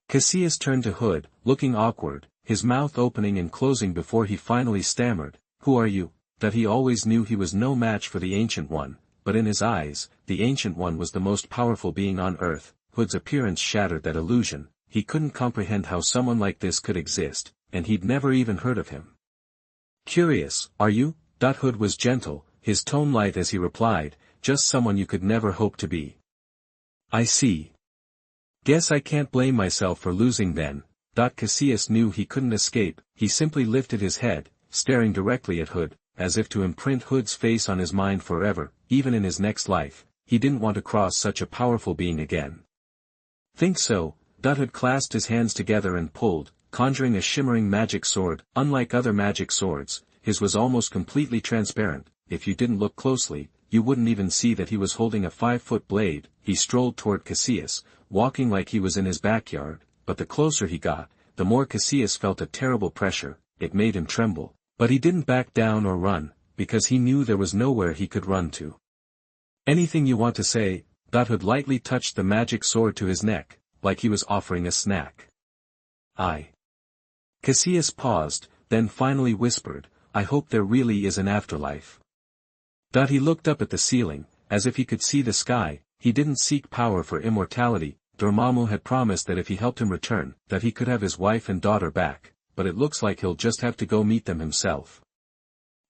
Cassius turned to Hood, looking awkward, his mouth opening and closing before he finally stammered, "Who are you?" That he always knew he was no match for the Ancient One, but in his eyes, the Ancient One was the most powerful being on Earth. Hood's appearance shattered that illusion. He couldn't comprehend how someone like this could exist, and he'd never even heard of him. "Curious, are you?" Hood was gentle, his tone light as he replied, "Just someone you could never hope to be." "I see. Guess I can't blame myself for losing then." Cassius knew he couldn't escape. He simply lifted his head, staring directly at Hood, as if to imprint Hood's face on his mind forever. Even in his next life, he didn't want to cross such a powerful being again. "Think so?" Hood clasped his hands together and pulled, conjuring a shimmering magic sword. Unlike other magic swords, his was almost completely transparent. If you didn't look closely, you wouldn't even see that he was holding a 5-foot blade. He strolled toward Cassius, walking like he was in his backyard, but the closer he got, the more Cassius felt a terrible pressure. It made him tremble. But he didn't back down or run, because he knew there was nowhere he could run to. "Anything you want to say?" Hood lightly touched the magic sword to his neck, like he was offering a snack. Cassius paused, then finally whispered, "I hope there really is an afterlife." He looked up at the ceiling, as if he could see the sky. He didn't seek power for immortality. Dormammu had promised that if he helped him return, that he could have his wife and daughter back, but it looks like he'll just have to go meet them himself.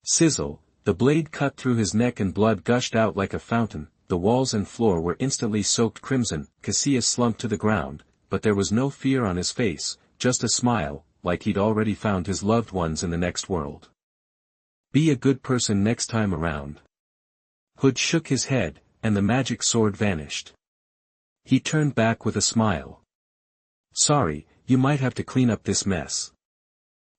Sizzle, the blade cut through his neck and blood gushed out like a fountain. The walls and floor were instantly soaked crimson. Cassius slumped to the ground, but there was no fear on his face, just a smile, like he'd already found his loved ones in the next world. "Be a good person next time around." Hood shook his head, and the magic sword vanished. He turned back with a smile. "Sorry, you might have to clean up this mess."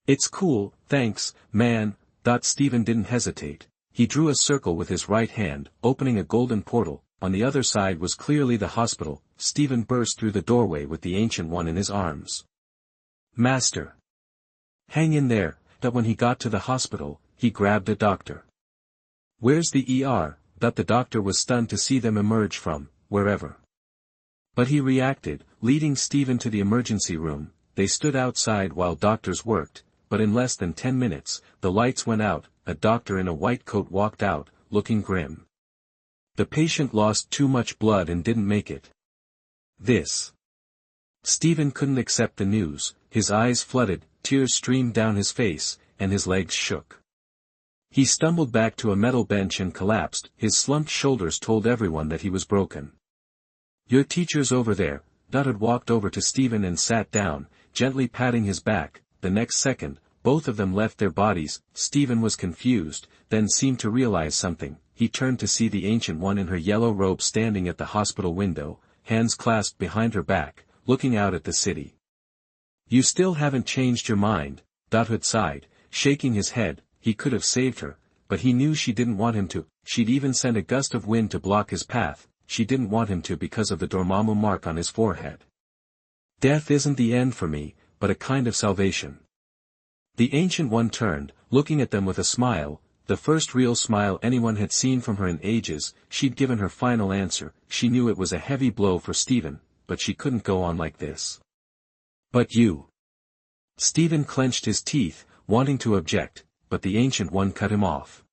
"It's cool, thanks, man." Steven didn't hesitate. He drew a circle with his right hand, opening a golden portal. On the other side was clearly the hospital. Steven burst through the doorway with the Ancient One in his arms. "Master! Hang in there." When he got to the hospital, he grabbed a doctor. "Where's the ER?" The doctor was stunned to see them emerge from wherever. But he reacted, leading Steven to the emergency room. They stood outside while doctors worked, but in less than 10 minutes, the lights went out. A doctor in a white coat walked out, looking grim. "The patient lost too much blood and didn't make it." Steven couldn't accept the news. His eyes flooded, tears streamed down his face, and his legs shook. He stumbled back to a metal bench and collapsed. His slumped shoulders told everyone that he was broken. "Your teacher's over there." Hood walked over to Steven and sat down, gently patting his back. The next second, both of them left their bodies. Steven was confused, then seemed to realize something. He turned to see the Ancient One in her yellow robe standing at the hospital window, hands clasped behind her back, looking out at the city. "You still haven't changed your mind," Hood sighed, shaking his head. He could have saved her, but he knew she didn't want him to. She'd even sent a gust of wind to block his path. She didn't want him to because of the Dormammu mark on his forehead. "Death isn't the end for me, but a kind of salvation." The Ancient One turned, looking at them with a smile, the first real smile anyone had seen from her in ages. She'd given her final answer. She knew it was a heavy blow for Steven, but she couldn't go on like this. "But you." Steven clenched his teeth, wanting to object, but the Ancient One cut him off.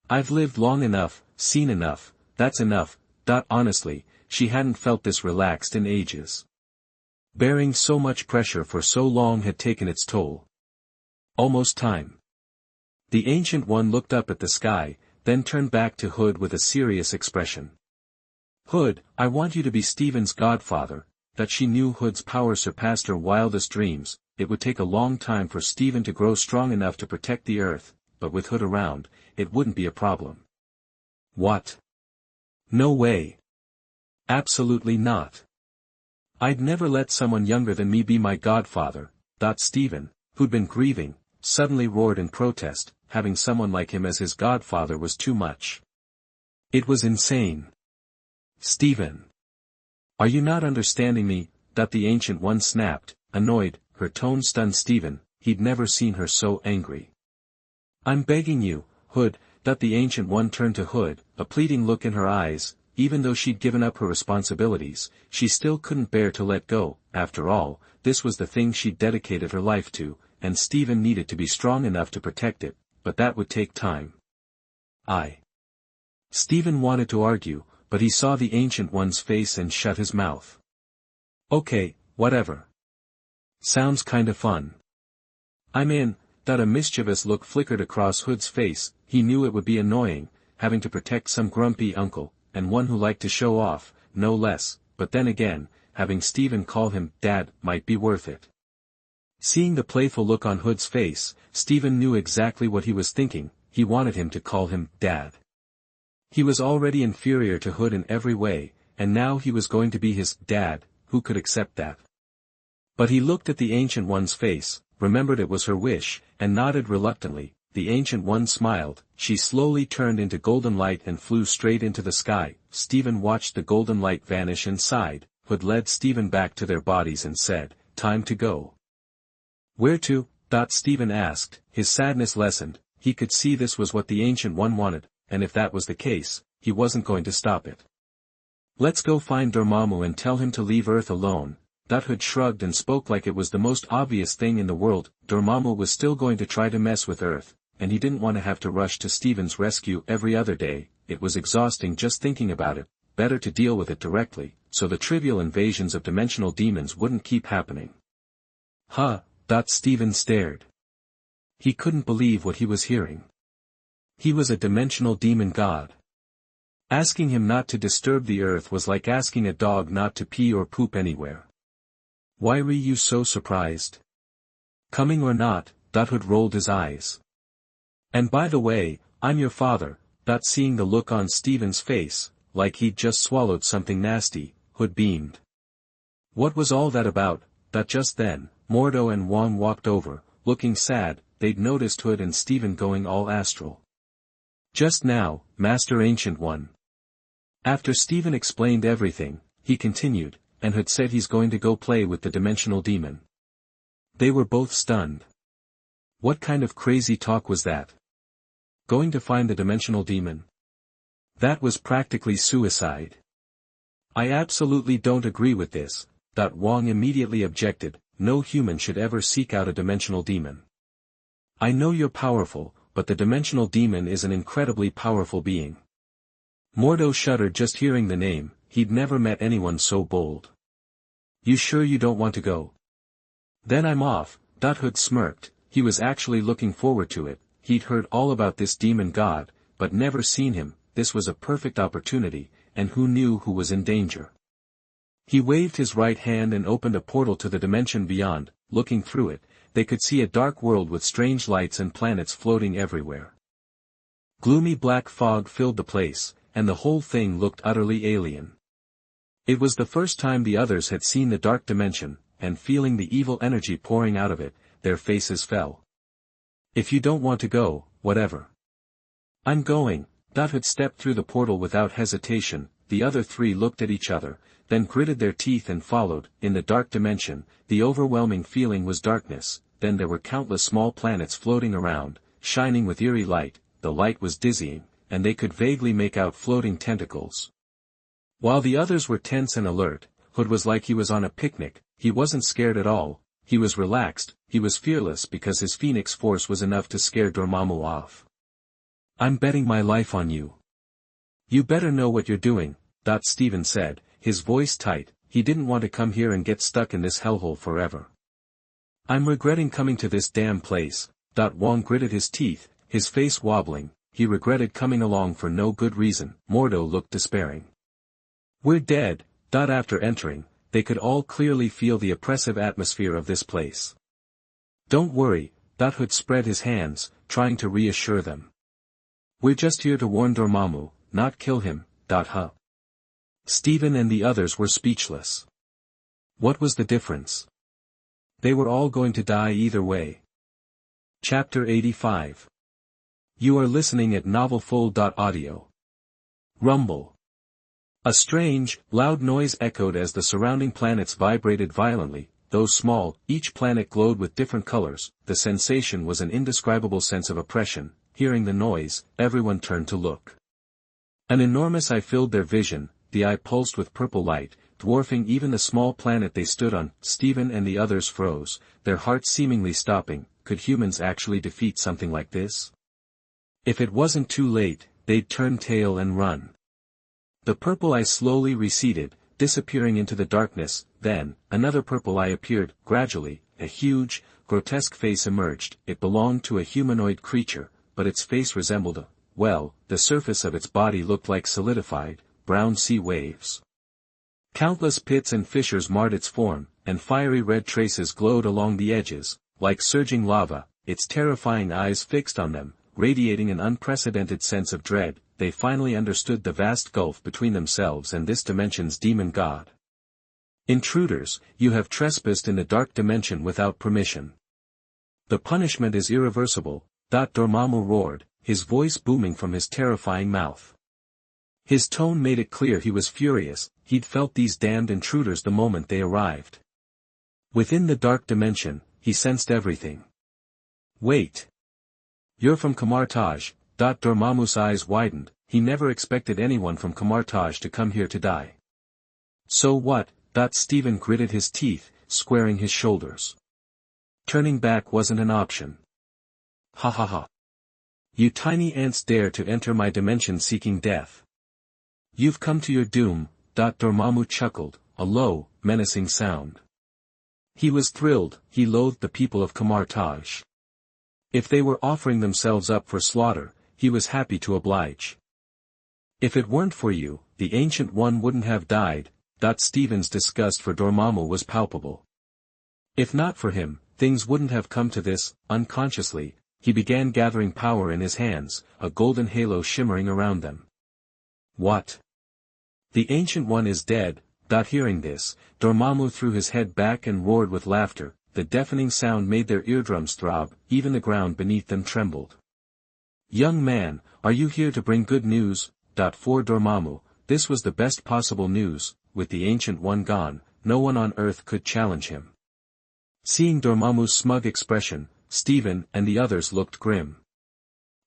"I've lived long enough, seen enough, that's enough." Honestly, she hadn't felt this relaxed in ages. Bearing so much pressure for so long had taken its toll. Almost time. The Ancient One looked up at the sky, then turned back to Hood with a serious expression. Hood, I want you to be Stephen's godfather. That she knew Hood's power surpassed her wildest dreams. It would take a long time for Stephen to grow strong enough to protect the Earth, but with Hood around, it wouldn't be a problem. What? No way. Absolutely not. I'd never let someone younger than me be my godfather. Stephen, who'd been grieving, suddenly roared in protest. Having someone like him as his godfather was too much. It was insane. Stephen. Are you not understanding me? The Ancient One snapped, annoyed. Her tone stunned Stephen. He'd never seen her so angry. I'm begging you, Hood. The Ancient One turned to Hood, a pleading look in her eyes. Even though she'd given up her responsibilities, she still couldn't bear to let go. After all, this was the thing she'd dedicated her life to, and Stephen needed to be strong enough to protect it, but that would take time. Stephen wanted to argue, but he saw the Ancient One's face and shut his mouth. Okay, whatever. Sounds kinda fun. I'm in. A mischievous look flickered across Hood's face. He knew it would be annoying, having to protect some grumpy uncle, and one who liked to show off, no less, but then again, having Stephen call him Dad might be worth it. Seeing the playful look on Hood's face, Stephen knew exactly what he was thinking. He wanted him to call him Dad. He was already inferior to Hood in every way, and now he was going to be his dad. Who could accept that? But he looked at the Ancient One's face, remembered it was her wish, and nodded reluctantly. The Ancient One smiled. She slowly turned into golden light and flew straight into the sky. Stephen watched the golden light vanish and sighed. Hood led Stephen back to their bodies and said, Time to go. Where to? Stephen asked. His sadness lessened. He could see this was what the Ancient One wanted, and if that was the case, he wasn't going to stop it. Let's go find Dormammu and tell him to leave Earth alone. Hood shrugged and spoke like it was the most obvious thing in the world. Dormammu was still going to try to mess with Earth, and he didn't want to have to rush to Stephen's rescue every other day. It was exhausting just thinking about it. Better to deal with it directly, so the trivial invasions of dimensional demons wouldn't keep happening. Stephen stared. He couldn't believe what he was hearing. He was a dimensional demon god. Asking him not to disturb the Earth was like asking a dog not to pee or poop anywhere. Why were you so surprised? Coming or not, Hood rolled his eyes. And by the way, I'm your father. Seeing the look on Stephen's face, like he'd just swallowed something nasty, Hood beamed. What was all that about? Just then, Mordo and Wong walked over, looking sad. They'd noticed Hood and Stephen going all astral. Just now, Master Ancient One. After Stephen explained everything, he continued, and Hood said he's going to go play with the dimensional demon. They were both stunned. What kind of crazy talk was that? Going to find the dimensional demon? That was practically suicide. I absolutely don't agree with this. Wong immediately objected. No human should ever seek out a dimensional demon. I know you're powerful, but the dimensional demon is an incredibly powerful being. Mordo shuddered just hearing the name. He'd never met anyone so bold. You sure you don't want to go? Then I'm off. Hood smirked. He was actually looking forward to it. He'd heard all about this demon god, but never seen him. This was a perfect opportunity, and who knew who was in danger. He waved his right hand and opened a portal to the dimension beyond. Looking through it, they could see a dark world with strange lights and planets floating everywhere. Gloomy black fog filled the place, and the whole thing looked utterly alien. It was the first time the others had seen the dark dimension, and feeling the evil energy pouring out of it, their faces fell. If you don't want to go, whatever. I'm going. Hood stepped through the portal without hesitation. The other three looked at each other, then gritted their teeth and followed. In the dark dimension, the overwhelming feeling was darkness. Then there were countless small planets floating around, shining with eerie light. The light was dizzying, and they could vaguely make out floating tentacles. While the others were tense and alert, Hood was like he was on a picnic. He wasn't scared at all. He was relaxed. He was fearless because his Phoenix Force was enough to scare Dormammu off. I'm betting my life on you. You better know what you're doing, Stephen said, his voice tight. He didn't want to come here and get stuck in this hellhole forever. I'm regretting coming to this damn place. Wong gritted his teeth, his face wobbling. He regretted coming along for no good reason. Mordo looked despairing. We're dead. After entering, they could all clearly feel the oppressive atmosphere of this place. Don't worry. Hood spread his hands, trying to reassure them. We're just here to warn Dormammu, not kill him. Huh. Stephen and the others were speechless. What was the difference? They were all going to die either way. Chapter 85. You are listening at novelfull.audio. Rumble. A strange, loud noise echoed as the surrounding planets vibrated violently. Though small, each planet glowed with different colors. The sensation was an indescribable sense of oppression. Hearing the noise, everyone turned to look. An enormous eye filled their vision. The eye pulsed with purple light, dwarfing even the small planet they stood on. Stephen and the others froze, their hearts seemingly stopping. Could humans actually defeat something like this? If it wasn't too late, they'd turn tail and run. The purple eye slowly receded, disappearing into the darkness. Then, another purple eye appeared. Gradually, a huge, grotesque face emerged. It belonged to a humanoid creature, but its face resembled the surface of its body looked like solidified, brown sea waves. Countless pits and fissures marred its form, and fiery red traces glowed along the edges, like surging lava, its terrifying eyes fixed on them, radiating an unprecedented sense of dread. They finally understood the vast gulf between themselves and this dimension's demon god. Intruders, you have trespassed in the dark dimension without permission. The punishment is irreversible. Dormammu roared, his voice booming from his terrifying mouth. His tone made it clear he was furious. He'd felt these damned intruders the moment they arrived. Within the dark dimension, he sensed everything. Wait. You're from Camartage. Dormammu's eyes widened. He never expected anyone from Camartage to come here to die. So what? Stephen gritted his teeth, squaring his shoulders. Turning back wasn't an option. Ha ha ha. You tiny ants dare to enter my dimension seeking death. You've come to your doom. Dormammu chuckled, a low, menacing sound. He was thrilled. He loathed the people of Camartage. If they were offering themselves up for slaughter, he was happy to oblige. If it weren't for you, the Ancient One wouldn't have died. Stephen's disgust for Dormammu was palpable. If not for him, things wouldn't have come to this. Unconsciously, he began gathering power in his hands, a golden halo shimmering around them. What? The Ancient One is dead. Hearing this, Dormammu threw his head back and roared with laughter. The deafening sound made their eardrums throb, even the ground beneath them trembled. Young man, are you here to bring good news? For Dormammu, this was the best possible news. With the Ancient One gone, no one on Earth could challenge him. Seeing Dormammu's smug expression, Stephen and the others looked grim.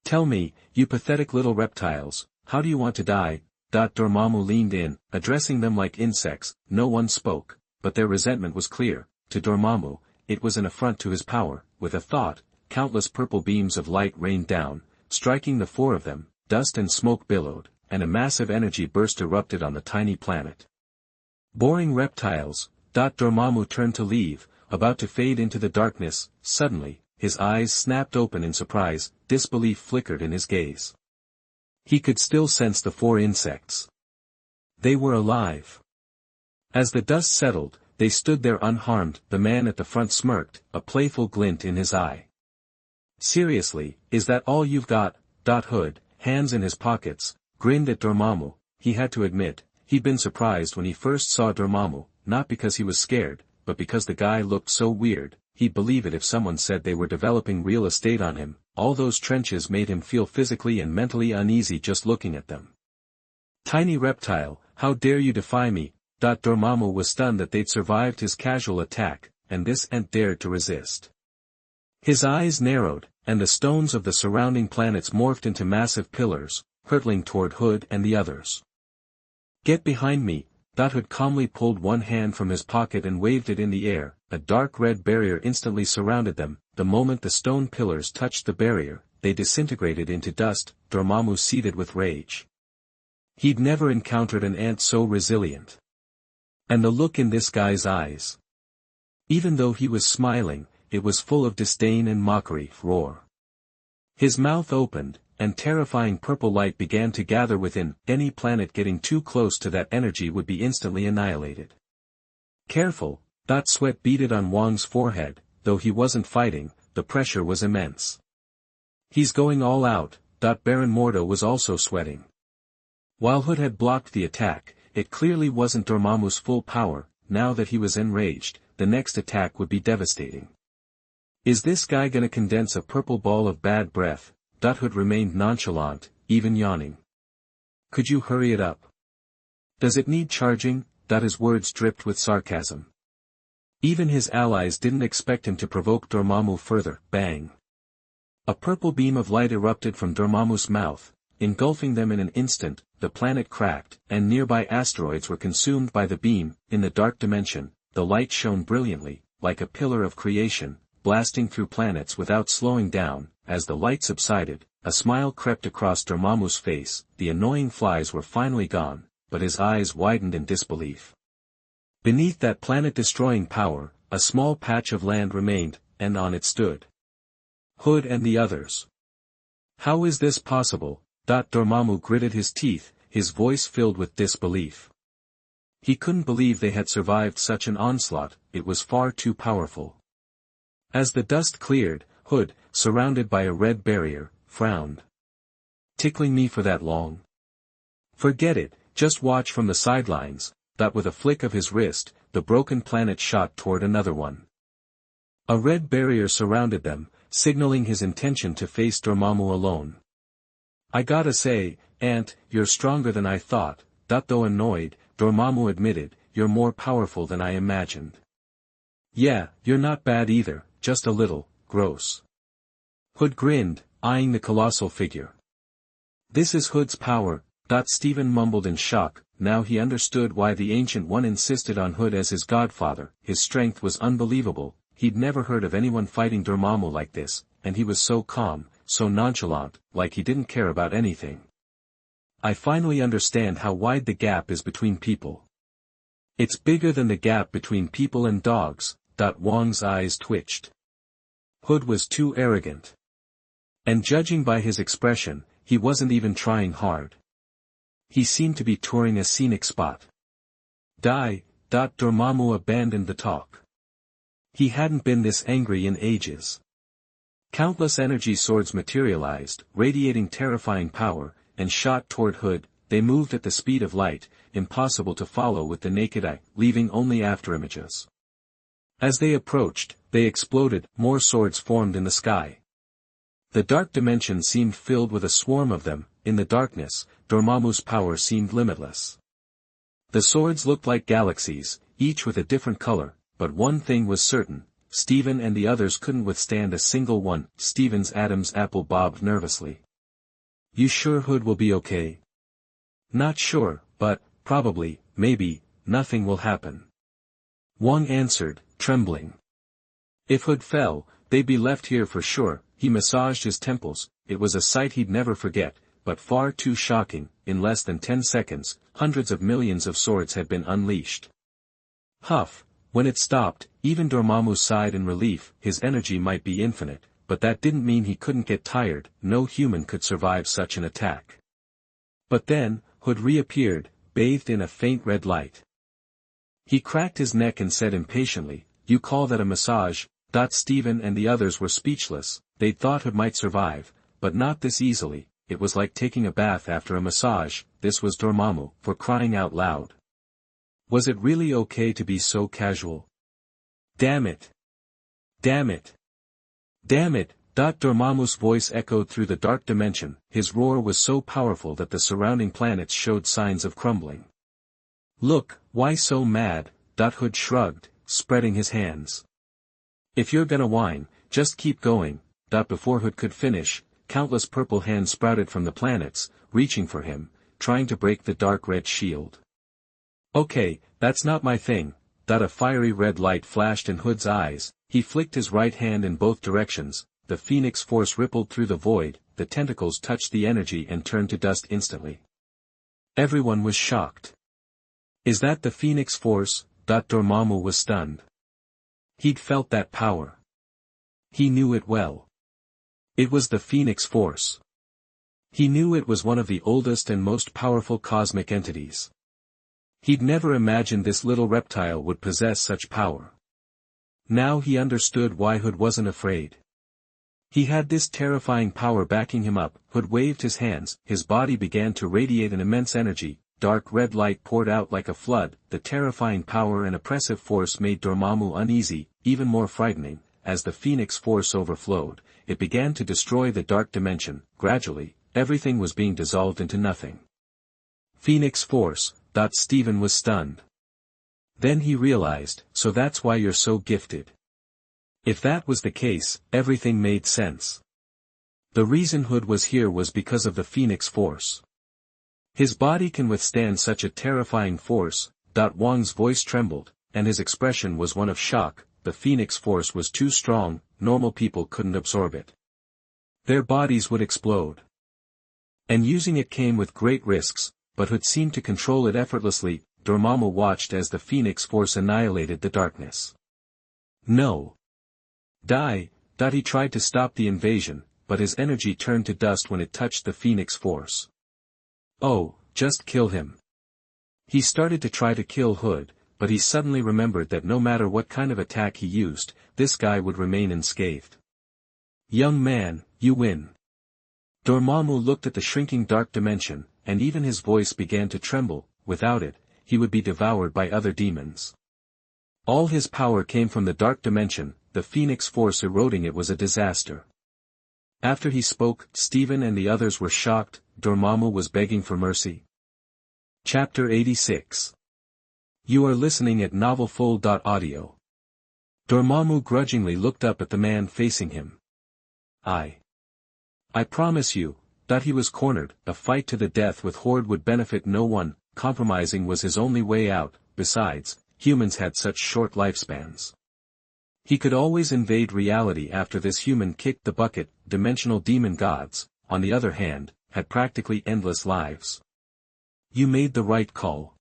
Tell me, you pathetic little reptiles, how do you want to die? Dormammu leaned in, addressing them like insects. No one spoke, but their resentment was clear. To Dormammu, it was an affront to his power. With a thought, countless purple beams of light rained down, striking the four of them. Dust and smoke billowed, and a massive energy burst erupted on the tiny planet. Boring reptiles. Dormammu turned to leave, about to fade into the darkness. Suddenly, his eyes snapped open in surprise. Disbelief flickered in his gaze. He could still sense the four insects. They were alive. As the dust settled, they stood there unharmed. The man at the front smirked, a playful glint in his eye. Seriously, is that all you've got? Hood, hands in his pockets, grinned at Dormammu. He had to admit, he'd been surprised when he first saw Dormammu, not because he was scared, but because the guy looked so weird. He'd believe it if someone said they were developing real estate on him. All those trenches made him feel physically and mentally uneasy just looking at them. Tiny reptile, how dare you defy me? Dormammu was stunned that they'd survived his casual attack, and this ant dared to resist. His eyes narrowed, and the stones of the surrounding planets morphed into massive pillars, hurtling toward Hood and the others. Get behind me. Hood calmly pulled one hand from his pocket and waved it in the air. A dark red barrier instantly surrounded them. The moment the stone pillars touched the barrier, they disintegrated into dust. Dormammu seethed with rage. He'd never encountered an ant so resilient. And the look in this guy's eyes. Even though he was smiling, it was full of disdain and mockery. Roar. His mouth opened, and terrifying purple light began to gather within. Any planet getting too close to that energy would be instantly annihilated. Careful. Sweat beaded on Wang's forehead, though he wasn't fighting, the pressure was immense. He's going all out. Baron Mordo was also sweating. While Hood had blocked the attack, it clearly wasn't Dormammu's full power. Now that he was enraged, the next attack would be devastating. Is this guy gonna condense a purple ball of bad breath? Hood remained nonchalant, even yawning. Could you hurry it up? Does it need charging? His words dripped with sarcasm. Even his allies didn't expect him to provoke Dormammu further. Bang! A purple beam of light erupted from Dormammu's mouth, engulfing them in an instant. The planet cracked, and nearby asteroids were consumed by the beam. In the dark dimension, the light shone brilliantly, like a pillar of creation, blasting through planets without slowing down. As the light subsided, a smile crept across Dormammu's face. The annoying flies were finally gone, but his eyes widened in disbelief. Beneath that planet-destroying power, a small patch of land remained, and on it stood Hood and the others. How is this possible? Dormammu gritted his teeth, his voice filled with disbelief. He couldn't believe they had survived such an onslaught. It was far too powerful. As the dust cleared, Hood, surrounded by a red barrier, frowned. Tickling me for that long? Forget it, just watch from the sidelines. With a flick of his wrist, the broken planet shot toward another one. A red barrier surrounded them, signaling his intention to face Dormammu alone. I gotta say, Aunt, you're stronger than I thought. Though annoyed, Dormammu admitted, you're more powerful than I imagined. Yeah, you're not bad either, just a little gross. Hood grinned, eyeing the colossal figure. This is Hood's power. Stephen mumbled in shock. Now he understood why the Ancient One insisted on Hood as his godfather. His strength was unbelievable. He'd never heard of anyone fighting Dormammu like this, and he was so calm, so nonchalant, like he didn't care about anything. I finally understand how wide the gap is between people. It's bigger than the gap between people and dogs. Wang's eyes twitched. Hood was too arrogant. And judging by his expression, he wasn't even trying hard. He seemed to be touring a scenic spot. Dormammu abandoned the talk. He hadn't been this angry in ages. Countless energy swords materialized, radiating terrifying power, and shot toward Hood. They moved at the speed of light, impossible to follow with the naked eye, leaving only afterimages. As they approached, they exploded. More swords formed in the sky. The dark dimension seemed filled with a swarm of them. In the darkness, Dormammu's power seemed limitless. The swords looked like galaxies, each with a different color, but one thing was certain, Stephen and the others couldn't withstand a single one. Stephen's Adam's apple bobbed nervously. You sure Hood will be okay? Not sure, but, probably, maybe, nothing will happen. Wang answered, trembling. If Hood fell, they'd be left here for sure. He massaged his temples. It was a sight he'd never forget, but far too shocking. In less than 10 seconds, hundreds of millions of swords had been unleashed. Huff. When it stopped, even Dormammu sighed in relief. His energy might be infinite, but that didn't mean he couldn't get tired. No human could survive such an attack. But then, Hood reappeared, bathed in a faint red light. He cracked his neck and said impatiently, "You call that a massage?" Stephen and the others were speechless. They'd thought Hood might survive, but not this easily. It was like taking a bath after a massage. This was Dormammu, for crying out loud. Was it really okay to be so casual? Damn it! Damn it! Damn it! Dormammu's voice echoed through the dark dimension. His roar was so powerful that the surrounding planets showed signs of crumbling. Look, why so mad? Hood shrugged, spreading his hands. If you're gonna whine, just keep going. Before Hood could finish, countless purple hands sprouted from the planets, reaching for him, trying to break the dark red shield. Okay, that's not my thing. A fiery red light flashed in Hood's eyes. He flicked his right hand in both directions. The Phoenix Force rippled through the void. The tentacles touched the energy and turned to dust instantly. Everyone was shocked. Is that the Phoenix Force? Dormammu was stunned. He'd felt that power. He knew it well. It was the Phoenix Force. He knew it was one of the oldest and most powerful cosmic entities. He'd never imagined this little reptile would possess such power. Now he understood why Hood wasn't afraid. He had this terrifying power backing him up. Hood waved his hands, his body began to radiate an immense energy, dark red light poured out like a flood. The terrifying power and oppressive force made Dormammu uneasy, even more frightening. As the Phoenix Force overflowed, it began to destroy the dark dimension. Gradually, everything was being dissolved into nothing. Phoenix Force. Stephen was stunned. Then he realized, so that's why you're so gifted. If that was the case, everything made sense. The reason Hood was here was because of the Phoenix Force. His body can withstand such a terrifying force. Wong's voice trembled, and his expression was one of shock. The Phoenix Force was too strong, normal people couldn't absorb it. Their bodies would explode. And using it came with great risks, but Hood seemed to control it effortlessly. Dormammu watched as the Phoenix Force annihilated the darkness. No. Die. He tried to stop the invasion, but his energy turned to dust when it touched the Phoenix Force. Oh, just kill him. He started to try to kill Hood, but he suddenly remembered that no matter what kind of attack he used, this guy would remain unscathed. Young man, you win. Dormammu looked at the shrinking dark dimension, and even his voice began to tremble. Without it, he would be devoured by other demons. All his power came from the dark dimension. The Phoenix Force eroding it was a disaster. After he spoke, Stephen and the others were shocked. Dormammu was begging for mercy. Chapter 86. You are listening at novelfull.audio. Dormammu grudgingly looked up at the man facing him. I promise you, that he was cornered. A fight to the death with Horde would benefit no one. Compromising was his only way out. Besides, humans had such short lifespans. He could always invade reality after this human kicked the bucket. Dimensional demon gods, on the other hand, had practically endless lives. You made the right call.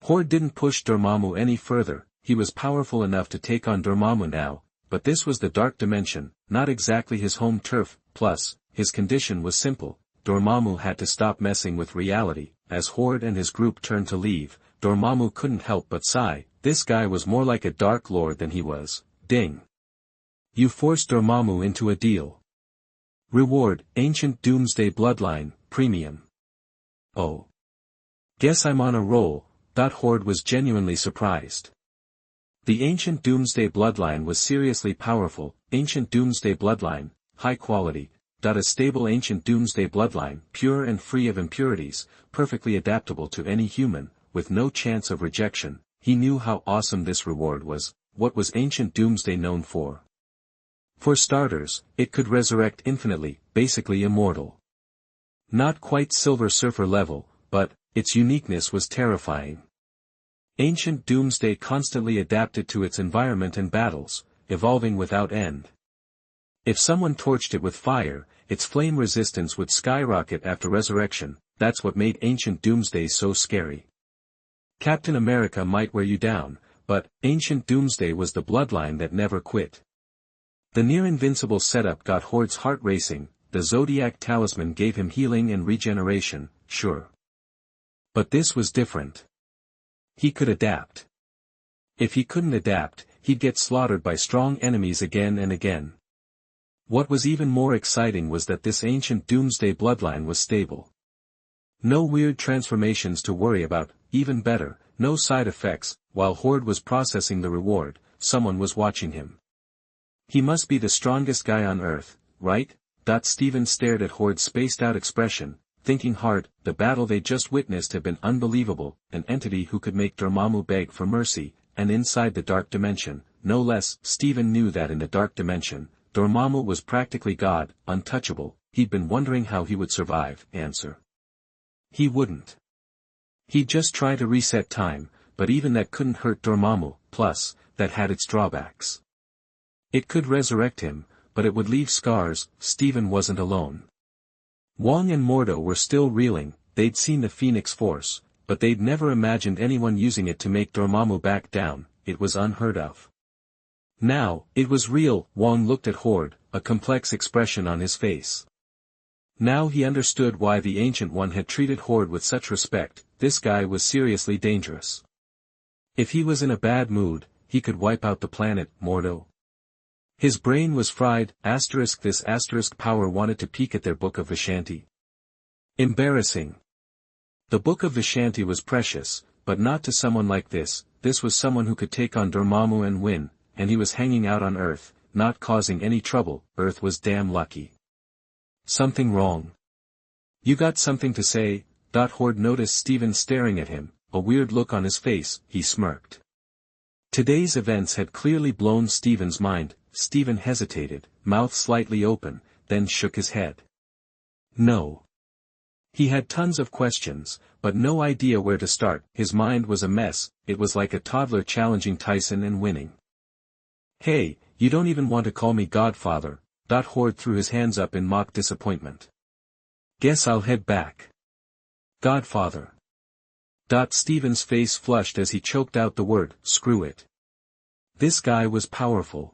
Horde didn't push Dormammu any further. He was powerful enough to take on Dormammu now, but this was the dark dimension, not exactly his home turf. Plus, his condition was simple. Dormammu had to stop messing with reality. As Horde and his group turned to leave, Dormammu couldn't help but sigh. This guy was more like a Dark Lord than he was. Ding. You forced Dormammu into a deal. Reward, Ancient Doomsday Bloodline, Premium. Oh. Guess I'm on a roll. Horde was genuinely surprised. The Ancient Doomsday Bloodline was seriously powerful. Ancient Doomsday Bloodline, high quality. A stable Ancient Doomsday Bloodline, pure and free of impurities, perfectly adaptable to any human, with no chance of rejection. He knew how awesome this reward was. What was Ancient Doomsday known for? For starters, it could resurrect infinitely, basically immortal. Not quite Silver Surfer level, but its uniqueness was terrifying. Ancient Doomsday constantly adapted to its environment and battles, evolving without end. If someone torched it with fire, its flame resistance would skyrocket after resurrection. That's what made Ancient Doomsday so scary. Captain America might wear you down, but Ancient Doomsday was the bloodline that never quit. The near-invincible setup got Horde's heart racing. The Zodiac Talisman gave him healing and regeneration, sure. But this was different. He could adapt. If he couldn't adapt, he'd get slaughtered by strong enemies again and again. What was even more exciting was that this Ancient Doomsday bloodline was stable. No weird transformations to worry about. Even better, no side effects. While Horde was processing the reward, someone was watching him. He must be the strongest guy on Earth, right? Stephen stared at Horde's spaced-out expression, thinking hard. The battle they just witnessed had been unbelievable. An entity who could make Dormammu beg for mercy, and inside the dark dimension, no less. Stephen knew that in the dark dimension, Dormammu was practically God, untouchable. He'd been wondering how he would survive. Answer. He wouldn't. He'd just try to reset time, but even that couldn't hurt Dormammu. Plus, that had its drawbacks. It could resurrect him, but it would leave scars. Stephen wasn't alone. Wong and Mordo were still reeling. They'd seen the Phoenix Force, but they'd never imagined anyone using it to make Dormammu back down. It was unheard of. Now, it was real. Wong looked at Horde, a complex expression on his face. Now he understood why the Ancient One had treated Horde with such respect. This guy was seriously dangerous. If he was in a bad mood, he could wipe out the planet, Mordo. His brain was fried. This power wanted to peek at their Book of Vishanti. Embarrassing. The Book of Vishanti was precious, but not to someone like this. This was someone who could take on Dormammu and win, and he was hanging out on Earth, not causing any trouble. Earth was damn lucky. Something wrong? You got something to say? Horde noticed Steven staring at him, a weird look on his face. He smirked. Today's events had clearly blown Steven's mind. Steven hesitated, mouth slightly open, then shook his head. No. He had tons of questions, but no idea where to start. His mind was a mess. It was like a toddler challenging Tyson and winning. Hey, you don't even want to call me Godfather. Horde threw his hands up in mock disappointment. Guess I'll head back. Godfather. Steven's face flushed as he choked out the word. Screw it. This guy was powerful.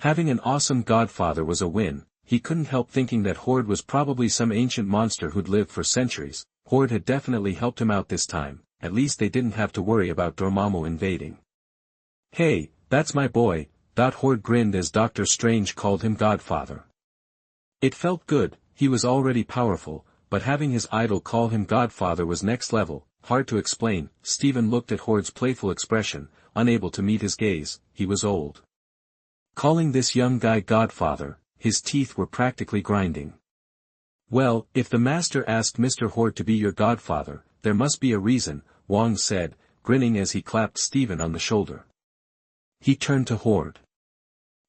Having an awesome godfather was a win. He couldn't help thinking that Horde was probably some ancient monster who'd lived for centuries. Horde had definitely helped him out this time. At least they didn't have to worry about Dormammu invading. Hey, that's my boy. Horde grinned as Doctor Strange called him Godfather. It felt good. He was already powerful, but having his idol call him Godfather was next level. Hard to explain. Steven looked at Horde's playful expression, unable to meet his gaze. He was old. Calling this young guy Godfather, his teeth were practically grinding. Well, if the Master asked Mr. Horde to be your godfather, there must be a reason, Wong said, grinning as he clapped Steven on the shoulder. He turned to Horde.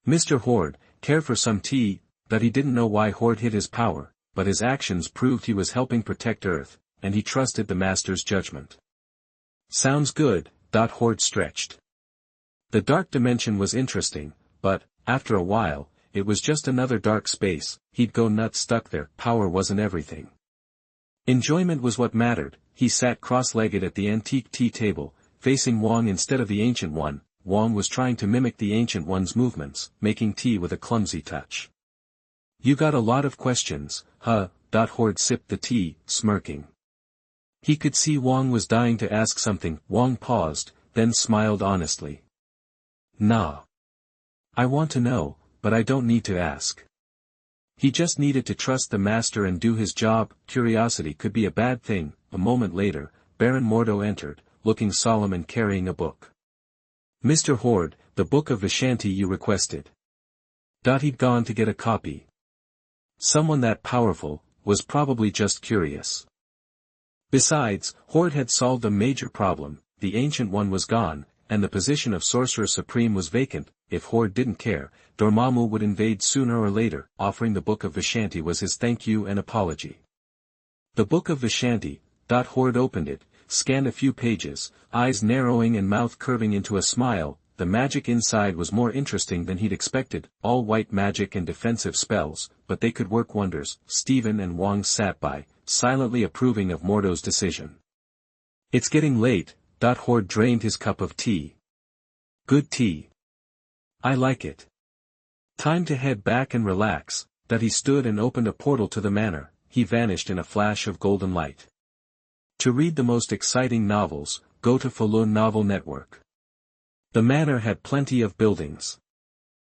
Mr. Horde, care for some tea? He didn't know why Horde hid his power, but his actions proved he was helping protect Earth, and he trusted the Master's judgment. Sounds good. Horde stretched. The dark dimension was interesting, but, after a while, it was just another dark space. He'd go nuts stuck there. Power wasn't everything. Enjoyment was what mattered. He sat cross-legged at the antique tea table, facing Wong instead of the Ancient One. Wong was trying to mimic the Ancient One's movements, making tea with a clumsy touch. You got a lot of questions, huh? Horde sipped the tea, smirking. He could see Wong was dying to ask something. Wong paused, then smiled honestly. Nah. I want to know, but I don't need to ask. He just needed to trust the Master and do his job. Curiosity could be a bad thing. A moment later, Baron Mordo entered, looking solemn and carrying a book. Mr. Horde, the Book of Vishanti you requested. He'd gone to get a copy. Someone that powerful, was probably just curious. Besides, Horde had solved a major problem. The Ancient One was gone, and the position of Sorcerer Supreme was vacant. If Horde didn't care, Dormammu would invade sooner or later. Offering the Book of Vishanti was his thank you and apology. The Book of Vishanti. Horde opened it, scanned a few pages, eyes narrowing and mouth curving into a smile. The magic inside was more interesting than he'd expected. All white magic and defensive spells, but they could work wonders. Steven and Wong sat by, silently approving of Mordo's decision. It's getting late. Horde drained his cup of tea. Good tea. I like it. Time to head back and relax. He stood and opened a portal to the manor. He vanished in a flash of golden light. To read the most exciting novels, go to Falun Novel Network. The manor had plenty of buildings.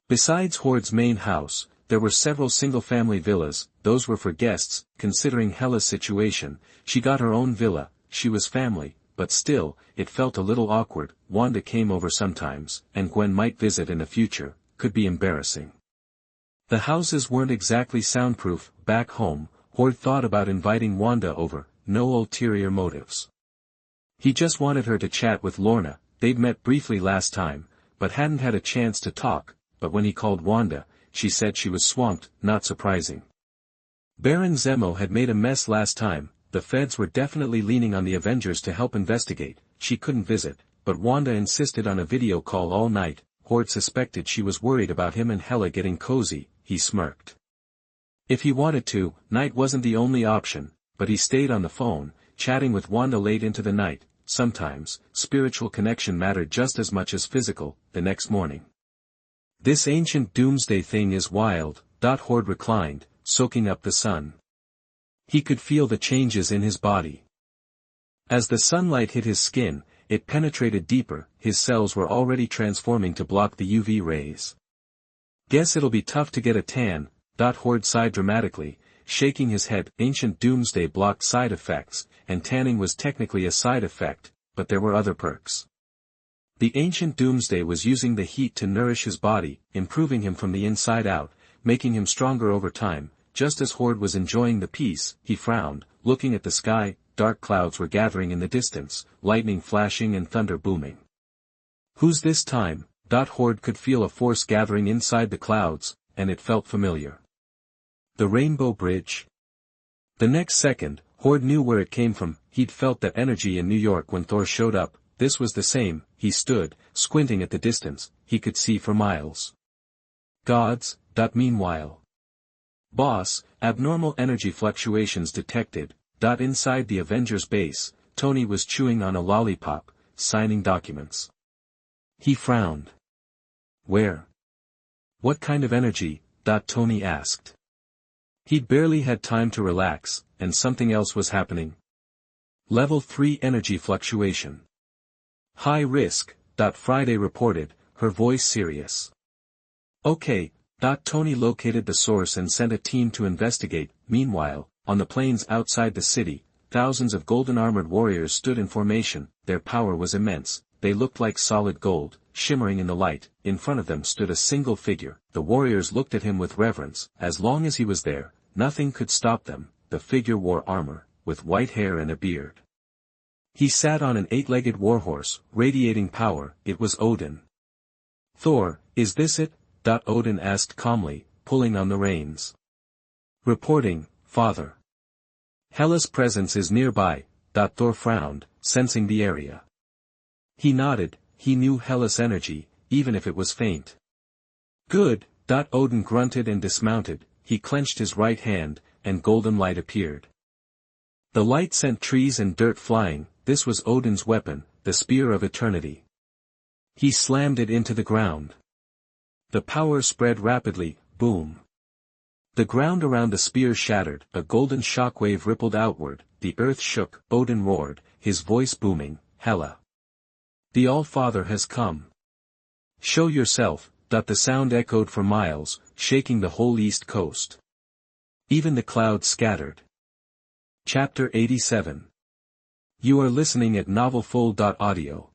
Besides Horde's main house, there were several single-family villas. Those were for guests. Considering Hela's situation, she got her own villa. She was family, but still, it felt a little awkward. Wanda came over sometimes, and Gwen might visit in the future. Could be embarrassing. The houses weren't exactly soundproof. Back home, Horde thought about inviting Wanda over. No ulterior motives. He just wanted her to chat with Lorna. They'd met briefly last time, but hadn't had a chance to talk. But when he called Wanda, she said she was swamped. Not surprising. Baron Zemo had made a mess last time. The feds were definitely leaning on the Avengers to help investigate. She couldn't visit, but Wanda insisted on a video call all night. Horde suspected she was worried about him and Hela getting cozy. He smirked. If he wanted to, night wasn't the only option, but he stayed on the phone, chatting with Wanda late into the night. Sometimes, spiritual connection mattered just as much as physical. The next morning, This ancient doomsday thing is wild. Horde reclined, soaking up the sun. He could feel the changes in his body. As the sunlight hit his skin, it penetrated deeper, his cells were already transforming to block the UV rays. Guess it'll be tough to get a tan. Horde sighed dramatically, shaking his head. Ancient doomsday blocked side effects, and tanning was technically a side effect, but there were other perks. The ancient doomsday was using the heat to nourish his body, improving him from the inside out, making him stronger over time. Just as Horde was enjoying the peace, he frowned, looking at the sky. Dark clouds were gathering in the distance, lightning flashing and thunder booming. Who's this time? Horde could feel a force gathering inside the clouds, and it felt familiar. The Rainbow Bridge? The next second, Horde knew where it came from. He'd felt that energy in New York when Thor showed up. This was the same. He stood, squinting at the distance. He could see for miles. Gods. Meanwhile. Boss, abnormal energy fluctuations detected. Inside the Avengers base, Tony was chewing on a lollipop, signing documents. He frowned. Where? What kind of energy? Tony asked. He'd barely had time to relax, and something else was happening. Level 3 energy fluctuation. High risk. Friday reported, her voice serious. Okay. Tony located the source and sent a team to investigate. Meanwhile, on the plains outside the city, thousands of golden-armored warriors stood in formation. Their power was immense. They looked like solid gold, shimmering in the light. In front of them stood a single figure. The warriors looked at him with reverence. As long as he was there, nothing could stop them. The figure wore armor, with white hair and a beard. He sat on an 8-legged warhorse, radiating power. It was Odin. Thor, is this it? Odin asked calmly, pulling on the reins. Reporting, Father. Hela's presence is nearby. Thor frowned, sensing the area. He nodded. He knew Hela's energy, even if it was faint. Good. Odin grunted and dismounted. He clenched his right hand, and golden light appeared. The light sent trees and dirt flying. This was Odin's weapon, the Spear of Eternity. He slammed it into the ground. The power spread rapidly. Boom. The ground around the spear shattered. A golden shockwave rippled outward. The earth shook. Odin roared, his voice booming, Hela. The All-Father has come. Show yourself. The sound echoed for miles, shaking the whole east coast. Even the clouds scattered. Chapter 87. You are listening at novelfull.audio.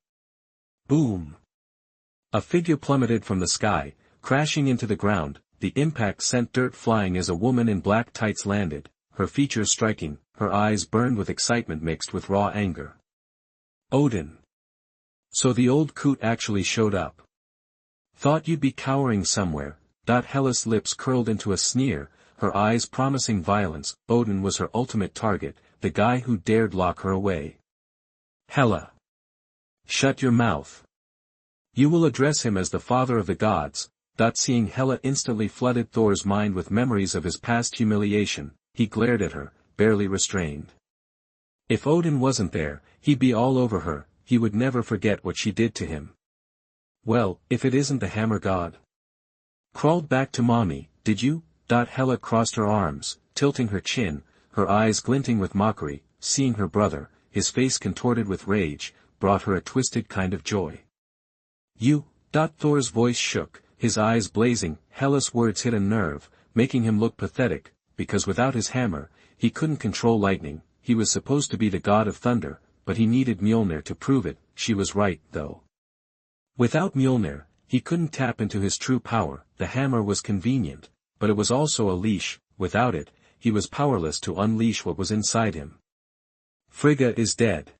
Boom. A figure plummeted from the sky, crashing into the ground. The impact sent dirt flying as a woman in black tights landed, her features striking. Her eyes burned with excitement mixed with raw anger. Odin. So the old coot actually showed up. Thought you'd be cowering somewhere. Hela's lips curled into a sneer, her eyes promising violence. Odin was her ultimate target, the guy who dared lock her away. Hela. Shut your mouth. You will address him as the father of the gods. Seeing Hela instantly flooded Thor's mind with memories of his past humiliation. He glared at her, barely restrained. If Odin wasn't there, he'd be all over her. He would never forget what she did to him. Well, if it isn't the hammer god. Crawled back to mommy, did you? Hela crossed her arms, tilting her chin, her eyes glinting with mockery. Seeing her brother, his face contorted with rage, brought her a twisted kind of joy. You? Thor's voice shook, his eyes blazing. Hela's words hit a nerve, making him look pathetic, because without his hammer, he couldn't control lightning. He was supposed to be the god of thunder, but he needed Mjolnir to prove it. She was right, though. Without Mjolnir, he couldn't tap into his true power. The hammer was convenient, but it was also a leash. Without it, he was powerless to unleash what was inside him. Frigga is dead.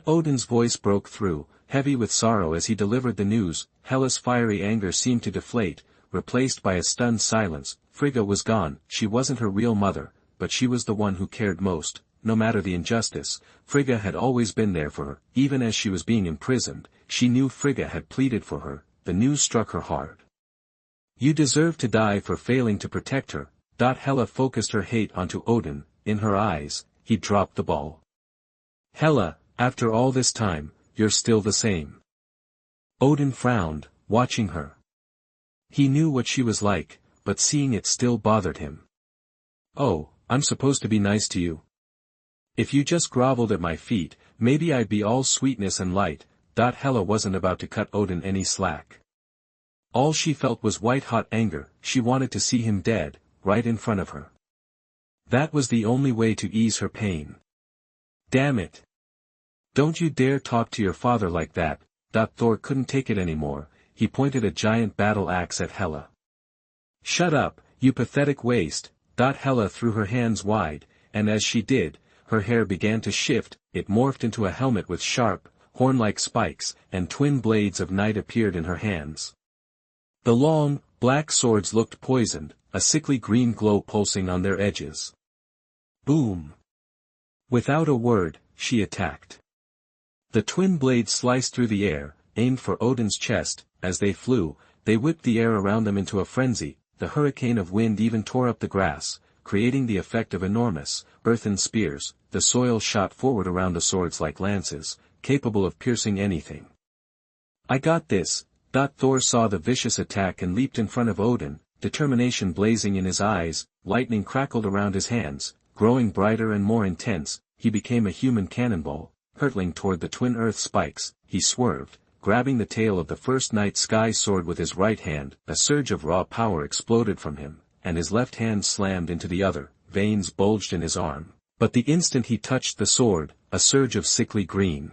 Odin's voice broke through, heavy with sorrow as he delivered the news. Hela's fiery anger seemed to deflate, replaced by a stunned silence. Frigga was gone. She wasn't her real mother, but she was the one who cared most. No matter the injustice, Frigga had always been there for her. Even as she was being imprisoned, she knew Frigga had pleaded for her. The news struck her hard. You deserve to die for failing to protect her. Hela focused her hate onto Odin. In her eyes, he dropped the ball. Hela, after all this time, you're still the same. Odin frowned, watching her. He knew what she was like, but seeing it still bothered him. "Oh, I'm supposed to be nice to you. If you just groveled at my feet, maybe I'd be all sweetness and light." Hela wasn't about to cut Odin any slack. All she felt was white-hot anger. She wanted to see him dead, right in front of her. That was the only way to ease her pain. "Damn it! Don't you dare talk to your father like that." Thor couldn't take it anymore. He pointed a giant battle axe at Hela. "Shut up, you pathetic waste." Hela threw her hands wide, and as she did, her hair began to shift. It morphed into a helmet with sharp, horn-like spikes, and twin blades of night appeared in her hands. The long, black swords looked poisoned, a sickly green glow pulsing on their edges. Boom! Without a word, she attacked. The twin blades sliced through the air, aimed for Odin's chest. As they flew, they whipped the air around them into a frenzy. The hurricane of wind even tore up the grass, creating the effect of enormous, earthen spears. The soil shot forward around the swords like lances, capable of piercing anything. "I got this." Thor saw the vicious attack and leaped in front of Odin, determination blazing in his eyes. Lightning crackled around his hands, growing brighter and more intense. He became a human cannonball, hurtling toward the twin earth spikes. He swerved, grabbing the tail of the first night sky sword with his right hand. A surge of raw power exploded from him, and his left hand slammed into the other. Veins bulged in his arm. But the instant he touched the sword, a surge of sickly green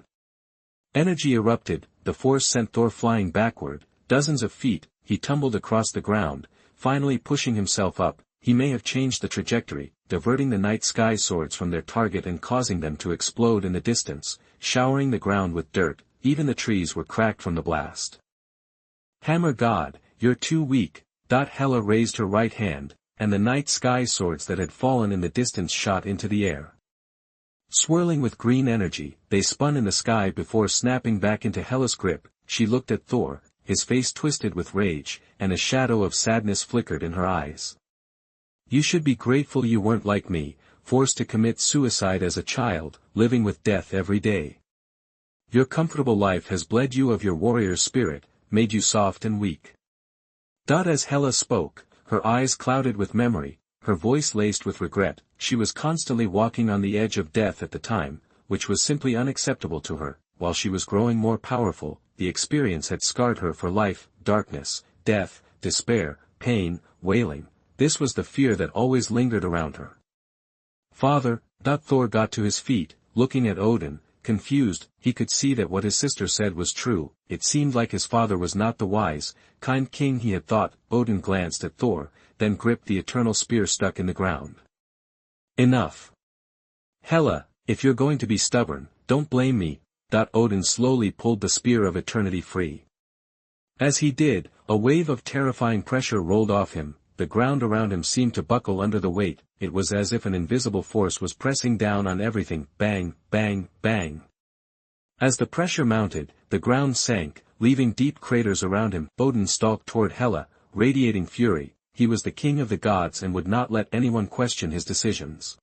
energy erupted. The force sent Thor flying backward, dozens of feet. He tumbled across the ground, finally pushing himself up. He may have changed the trajectory, diverting the night sky swords from their target and causing them to explode in the distance, showering the ground with dirt. Even the trees were cracked from the blast. "Hammer God, you're too weak." Hela raised her right hand, and the night sky swords that had fallen in the distance shot into the air. Swirling with green energy, they spun in the sky before snapping back into Hela's grip. She looked at Thor, his face twisted with rage, and a shadow of sadness flickered in her eyes. "You should be grateful you weren't like me, forced to commit suicide as a child, living with death every day. Your comfortable life has bled you of your warrior spirit, made you soft and weak." As Hela spoke, her eyes clouded with memory, her voice laced with regret. She was constantly walking on the edge of death at the time, which was simply unacceptable to her. While she was growing more powerful, the experience had scarred her for life. Darkness, death, despair, pain, wailing. This was the fear that always lingered around her. "Father," Thor got to his feet, looking at Odin, confused. He could see that what his sister said was true. It seemed like his father was not the wise, kind king he had thought. Odin glanced at Thor, then gripped the eternal spear stuck in the ground. "Enough. Hela, if you're going to be stubborn, don't blame me." Odin slowly pulled the spear of eternity free. As he did, a wave of terrifying pressure rolled off him. The ground around him seemed to buckle under the weight. It was as if an invisible force was pressing down on everything. Bang, bang, bang. As the pressure mounted, the ground sank, leaving deep craters around him. Odin stalked toward Hela, radiating fury. He was the king of the gods and would not let anyone question his decisions.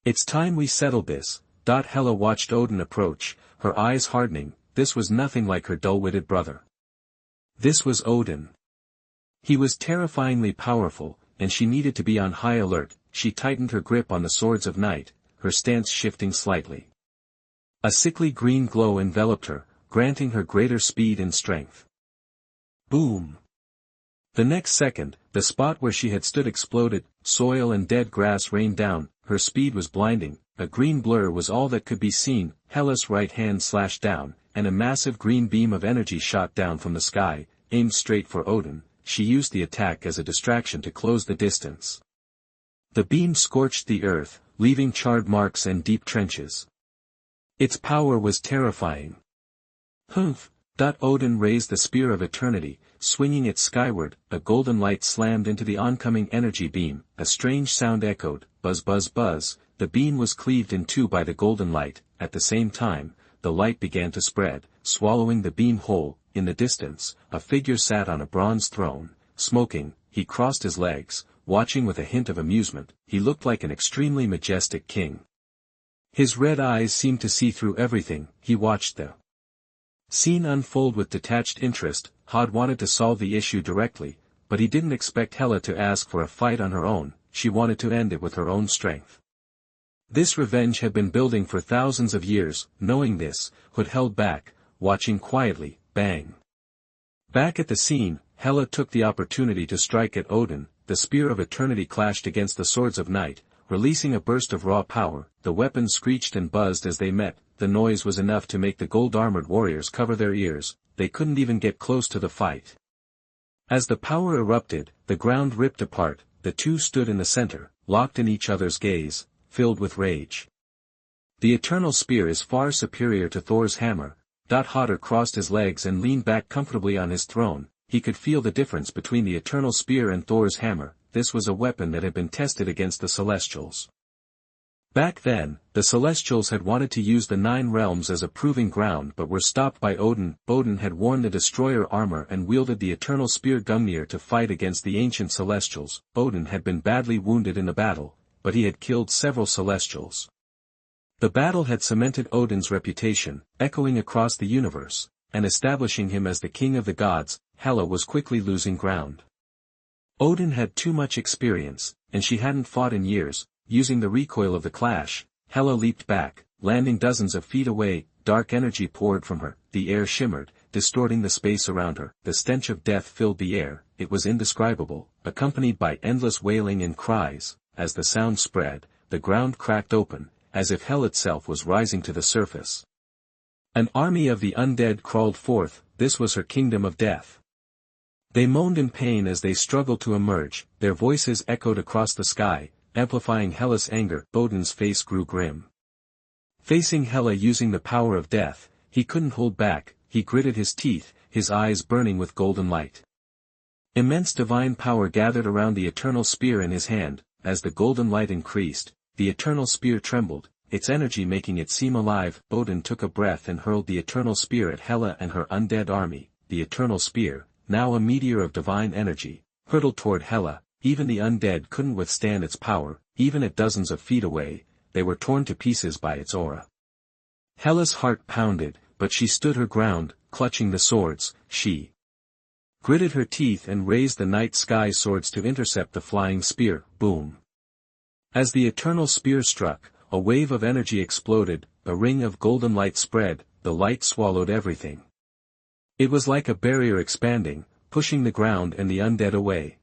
"It's time we settled this." Hela watched Odin approach, her eyes hardening. This was nothing like her dull-witted brother. This was Odin. He was terrifyingly powerful, and she needed to be on high alert. She tightened her grip on the swords of night, her stance shifting slightly. A sickly green glow enveloped her, granting her greater speed and strength. Boom! The next second, the spot where she had stood exploded. Soil and dead grass rained down. Her speed was blinding. A green blur was all that could be seen. Hela's right hand slashed down, and a massive green beam of energy shot down from the sky, aimed straight for Odin. She used the attack as a distraction to close the distance. The beam scorched the earth, leaving charred marks and deep trenches. Its power was terrifying. "Humph!" Odin raised the spear of eternity, swinging it skyward. A golden light slammed into the oncoming energy beam. A strange sound echoed, buzz buzz buzz. The beam was cleaved in two by the golden light. At the same time, the light began to spread, swallowing the beam whole. In the distance, a figure sat on a bronze throne, smoking. He crossed his legs, watching with a hint of amusement. He looked like an extremely majestic king. His red eyes seemed to see through everything. He watched the scene unfold with detached interest. Hod wanted to solve the issue directly, but he didn't expect Hela to ask for a fight on her own. She wanted to end it with her own strength. This revenge had been building for thousands of years. Knowing this, Hood held back, watching quietly. Bang. Back at the scene, Hela took the opportunity to strike at Odin. The spear of eternity clashed against the swords of night, releasing a burst of raw power. The weapons screeched and buzzed as they met. The noise was enough to make the gold-armored warriors cover their ears. They couldn't even get close to the fight. As the power erupted, the ground ripped apart. The two stood in the center, locked in each other's gaze, filled with rage. The eternal spear is far superior to Thor's hammer. Hodder crossed his legs and leaned back comfortably on his throne. He could feel the difference between the eternal spear and Thor's hammer. This was a weapon that had been tested against the Celestials. Back then, the Celestials had wanted to use the 9 realms as a proving ground but were stopped by Odin. Odin had worn the destroyer armor and wielded the eternal spear Gungnir to fight against the ancient Celestials. Odin had been badly wounded in the battle, but he had killed several Celestials. The battle had cemented Odin's reputation, echoing across the universe, and establishing him as the king of the gods. Hela was quickly losing ground. Odin had too much experience, and she hadn't fought in years. Using the recoil of the clash, Hela leaped back, landing dozens of feet away. Dark energy poured from her. The air shimmered, distorting the space around her. The stench of death filled the air. It was indescribable, accompanied by endless wailing and cries. As the sound spread, the ground cracked open, as if hell itself was rising to the surface. An army of the undead crawled forth. This was her kingdom of death. They moaned in pain as they struggled to emerge. Their voices echoed across the sky, amplifying Hela's anger. Odin's face grew grim. Facing Hela using the power of death, he couldn't hold back. He gritted his teeth, his eyes burning with golden light. Immense divine power gathered around the eternal spear in his hand. As the golden light increased, the eternal spear trembled, its energy making it seem alive. Odin took a breath and hurled the eternal spear at Hela and her undead army. The eternal spear, now a meteor of divine energy, hurtled toward Hela. Even the undead couldn't withstand its power. Even at dozens of feet away, they were torn to pieces by its aura. Hela's heart pounded, but she stood her ground, clutching the swords. She gritted her teeth and raised the night sky swords to intercept the flying spear. Boom! As the eternal spear struck, a wave of energy exploded. A ring of golden light spread. The light swallowed everything. It was like a barrier expanding, pushing the ground and the undead away.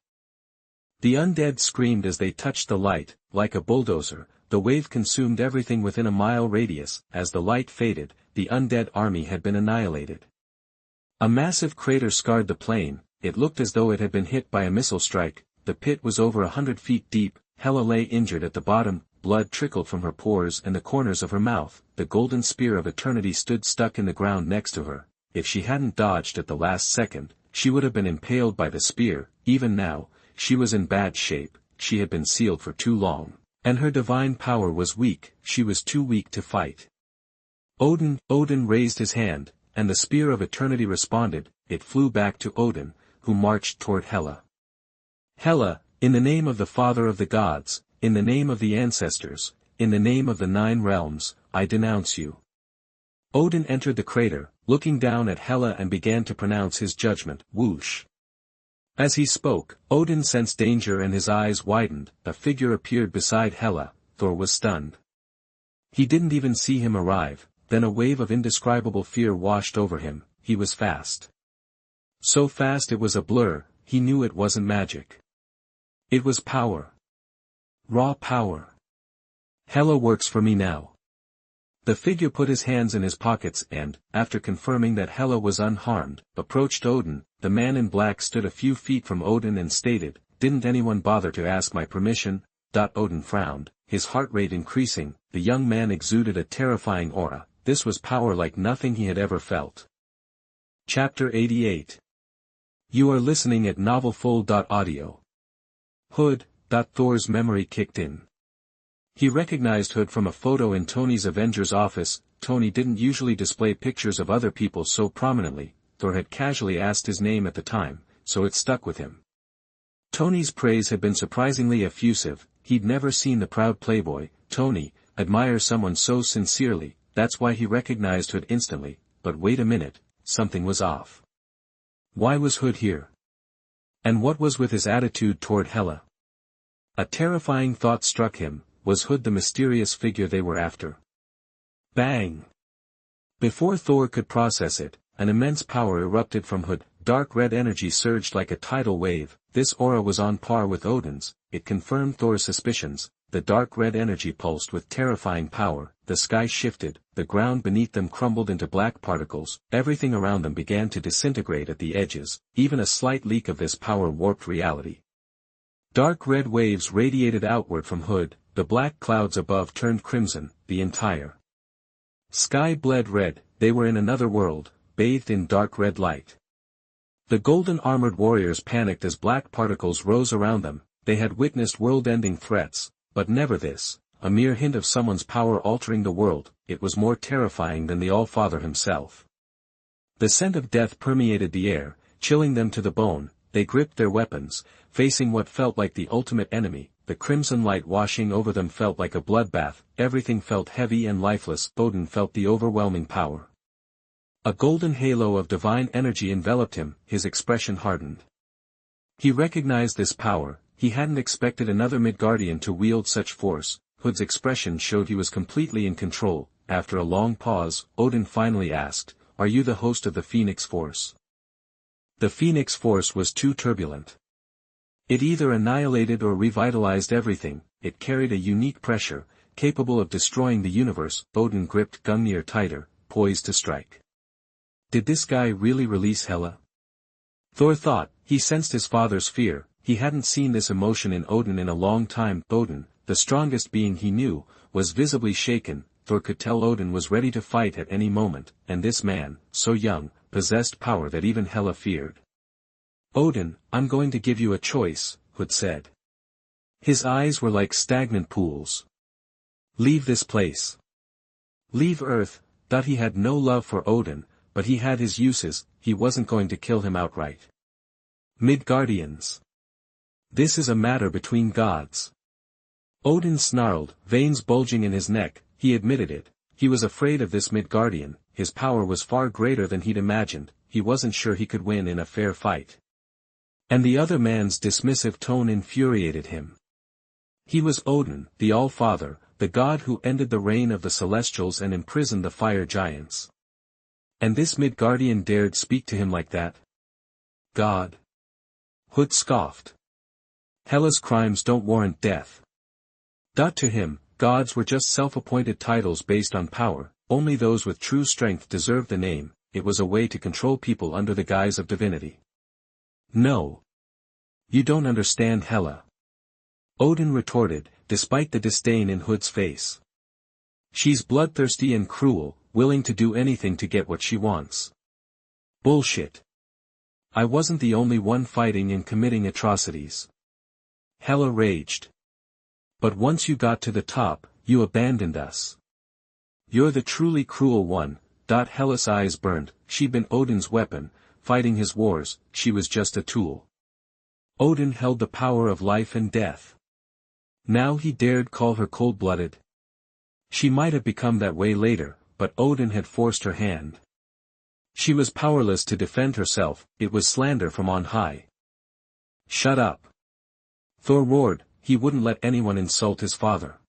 The undead screamed as they touched the light. Like a bulldozer, the wave consumed everything within a mile radius. As the light faded, the undead army had been annihilated. A massive crater scarred the plain. It looked as though it had been hit by a missile strike. The pit was over 100 feet deep. Hela lay injured at the bottom. Blood trickled from her pores and the corners of her mouth. The golden spear of eternity stood stuck in the ground next to her. If she hadn't dodged at the last second, she would have been impaled by the spear. Even now, she was in bad shape. She had been sealed for too long, and her divine power was weak. She was too weak to fight. Odin raised his hand, and the spear of eternity responded. It flew back to Odin, who marched toward Hela. Hela, in the name of the Father of the gods, in the name of the ancestors, in the name of the 9 realms, I denounce you. Odin entered the crater, looking down at Hela and began to pronounce his judgment. Whoosh! As he spoke, Odin sensed danger and his eyes widened. A figure appeared beside Hela. Thor was stunned. He didn't even see him arrive. Then a wave of indescribable fear washed over him. He was fast. So fast it was a blur. He knew it wasn't magic. It was power. Raw power. Hela works for me now. The figure put his hands in his pockets and, after confirming that Hela was unharmed, approached Odin. The man in black stood a few feet from Odin and stated, "Didn't anyone bother to ask my permission?" Odin frowned, his heart rate increasing. The young man exuded a terrifying aura. This was power like nothing he had ever felt. Chapter 88. You are listening at novelfull.audio. Hood. Thor's memory kicked in. He recognized Hood from a photo in Tony's Avengers office. Tony didn't usually display pictures of other people so prominently. Thor had casually asked his name at the time, so it stuck with him. Tony's praise had been surprisingly effusive. He'd never seen the proud playboy, Tony, admire someone so sincerely. That's why he recognized Hood instantly. But wait a minute, something was off. Why was Hood here? And what was with his attitude toward Hela? A terrifying thought struck him. Was Hood the mysterious figure they were after? Bang! Before Thor could process it, an immense power erupted from Hood. Dark red energy surged like a tidal wave. This aura was on par with Odin's. It confirmed Thor's suspicions. The dark red energy pulsed with terrifying power. The sky shifted, the ground beneath them crumbled into black particles. Everything around them began to disintegrate at the edges. Even a slight leak of this power warped reality. Dark red waves radiated outward from Hood. The black clouds above turned crimson. The entire sky bled red. They were in another world, bathed in dark red light. The golden-armored warriors panicked as black particles rose around them. They had witnessed world-ending threats, but never this, a mere hint of someone's power altering the world. It was more terrifying than the All-Father himself. The scent of death permeated the air, chilling them to the bone. They gripped their weapons, facing what felt like the ultimate enemy. The crimson light washing over them felt like a bloodbath. Everything felt heavy and lifeless. Odin felt the overwhelming power. A golden halo of divine energy enveloped him. His expression hardened. He recognized this power. He hadn't expected another Midgardian to wield such force. Hood's expression showed he was completely in control. After a long pause, Odin finally asked, "Are you the host of the Phoenix Force?" The Phoenix Force was too turbulent. It either annihilated or revitalized everything. It carried a unique pressure, capable of destroying the universe. Odin gripped Gungnir tighter, poised to strike. Did this guy really release Hela? Thor thought. He sensed his father's fear. He hadn't seen this emotion in Odin in a long time. Odin, the strongest being he knew, was visibly shaken. Thor could tell Odin was ready to fight at any moment, and this man, so young, possessed power that even Hela feared. "Odin, I'm going to give you a choice," Hood said. His eyes were like stagnant pools. "Leave this place. Leave Earth." He had no love for Odin, but he had his uses. He wasn't going to kill him outright. Midgardians. This is a matter between gods. Odin snarled, veins bulging in his neck. He admitted it. He was afraid of this Midgardian. His power was far greater than he'd imagined. He wasn't sure he could win in a fair fight. And the other man's dismissive tone infuriated him. He was Odin, the All-Father, the god who ended the reign of the Celestials and imprisoned the fire giants. And this Midgardian dared speak to him like that? God? Hood scoffed. Hela's crimes don't warrant death. To him, gods were just self-appointed titles based on power. Only those with true strength deserved the name. It was a way to control people under the guise of divinity. No. You don't understand Hela. Odin retorted, despite the disdain in Hood's face. She's bloodthirsty and cruel, willing to do anything to get what she wants. Bullshit. I wasn't the only one fighting and committing atrocities. Hela raged. But once you got to the top, you abandoned us. You're the truly cruel one. Hela's eyes burned. She'd been Odin's weapon, fighting his wars. She was just a tool. Odin held the power of life and death. Now he dared call her cold-blooded. She might have become that way later, but Odin had forced her hand. She was powerless to defend herself. It was slander from on high. Shut up. Thor roared. He wouldn't let anyone insult his father.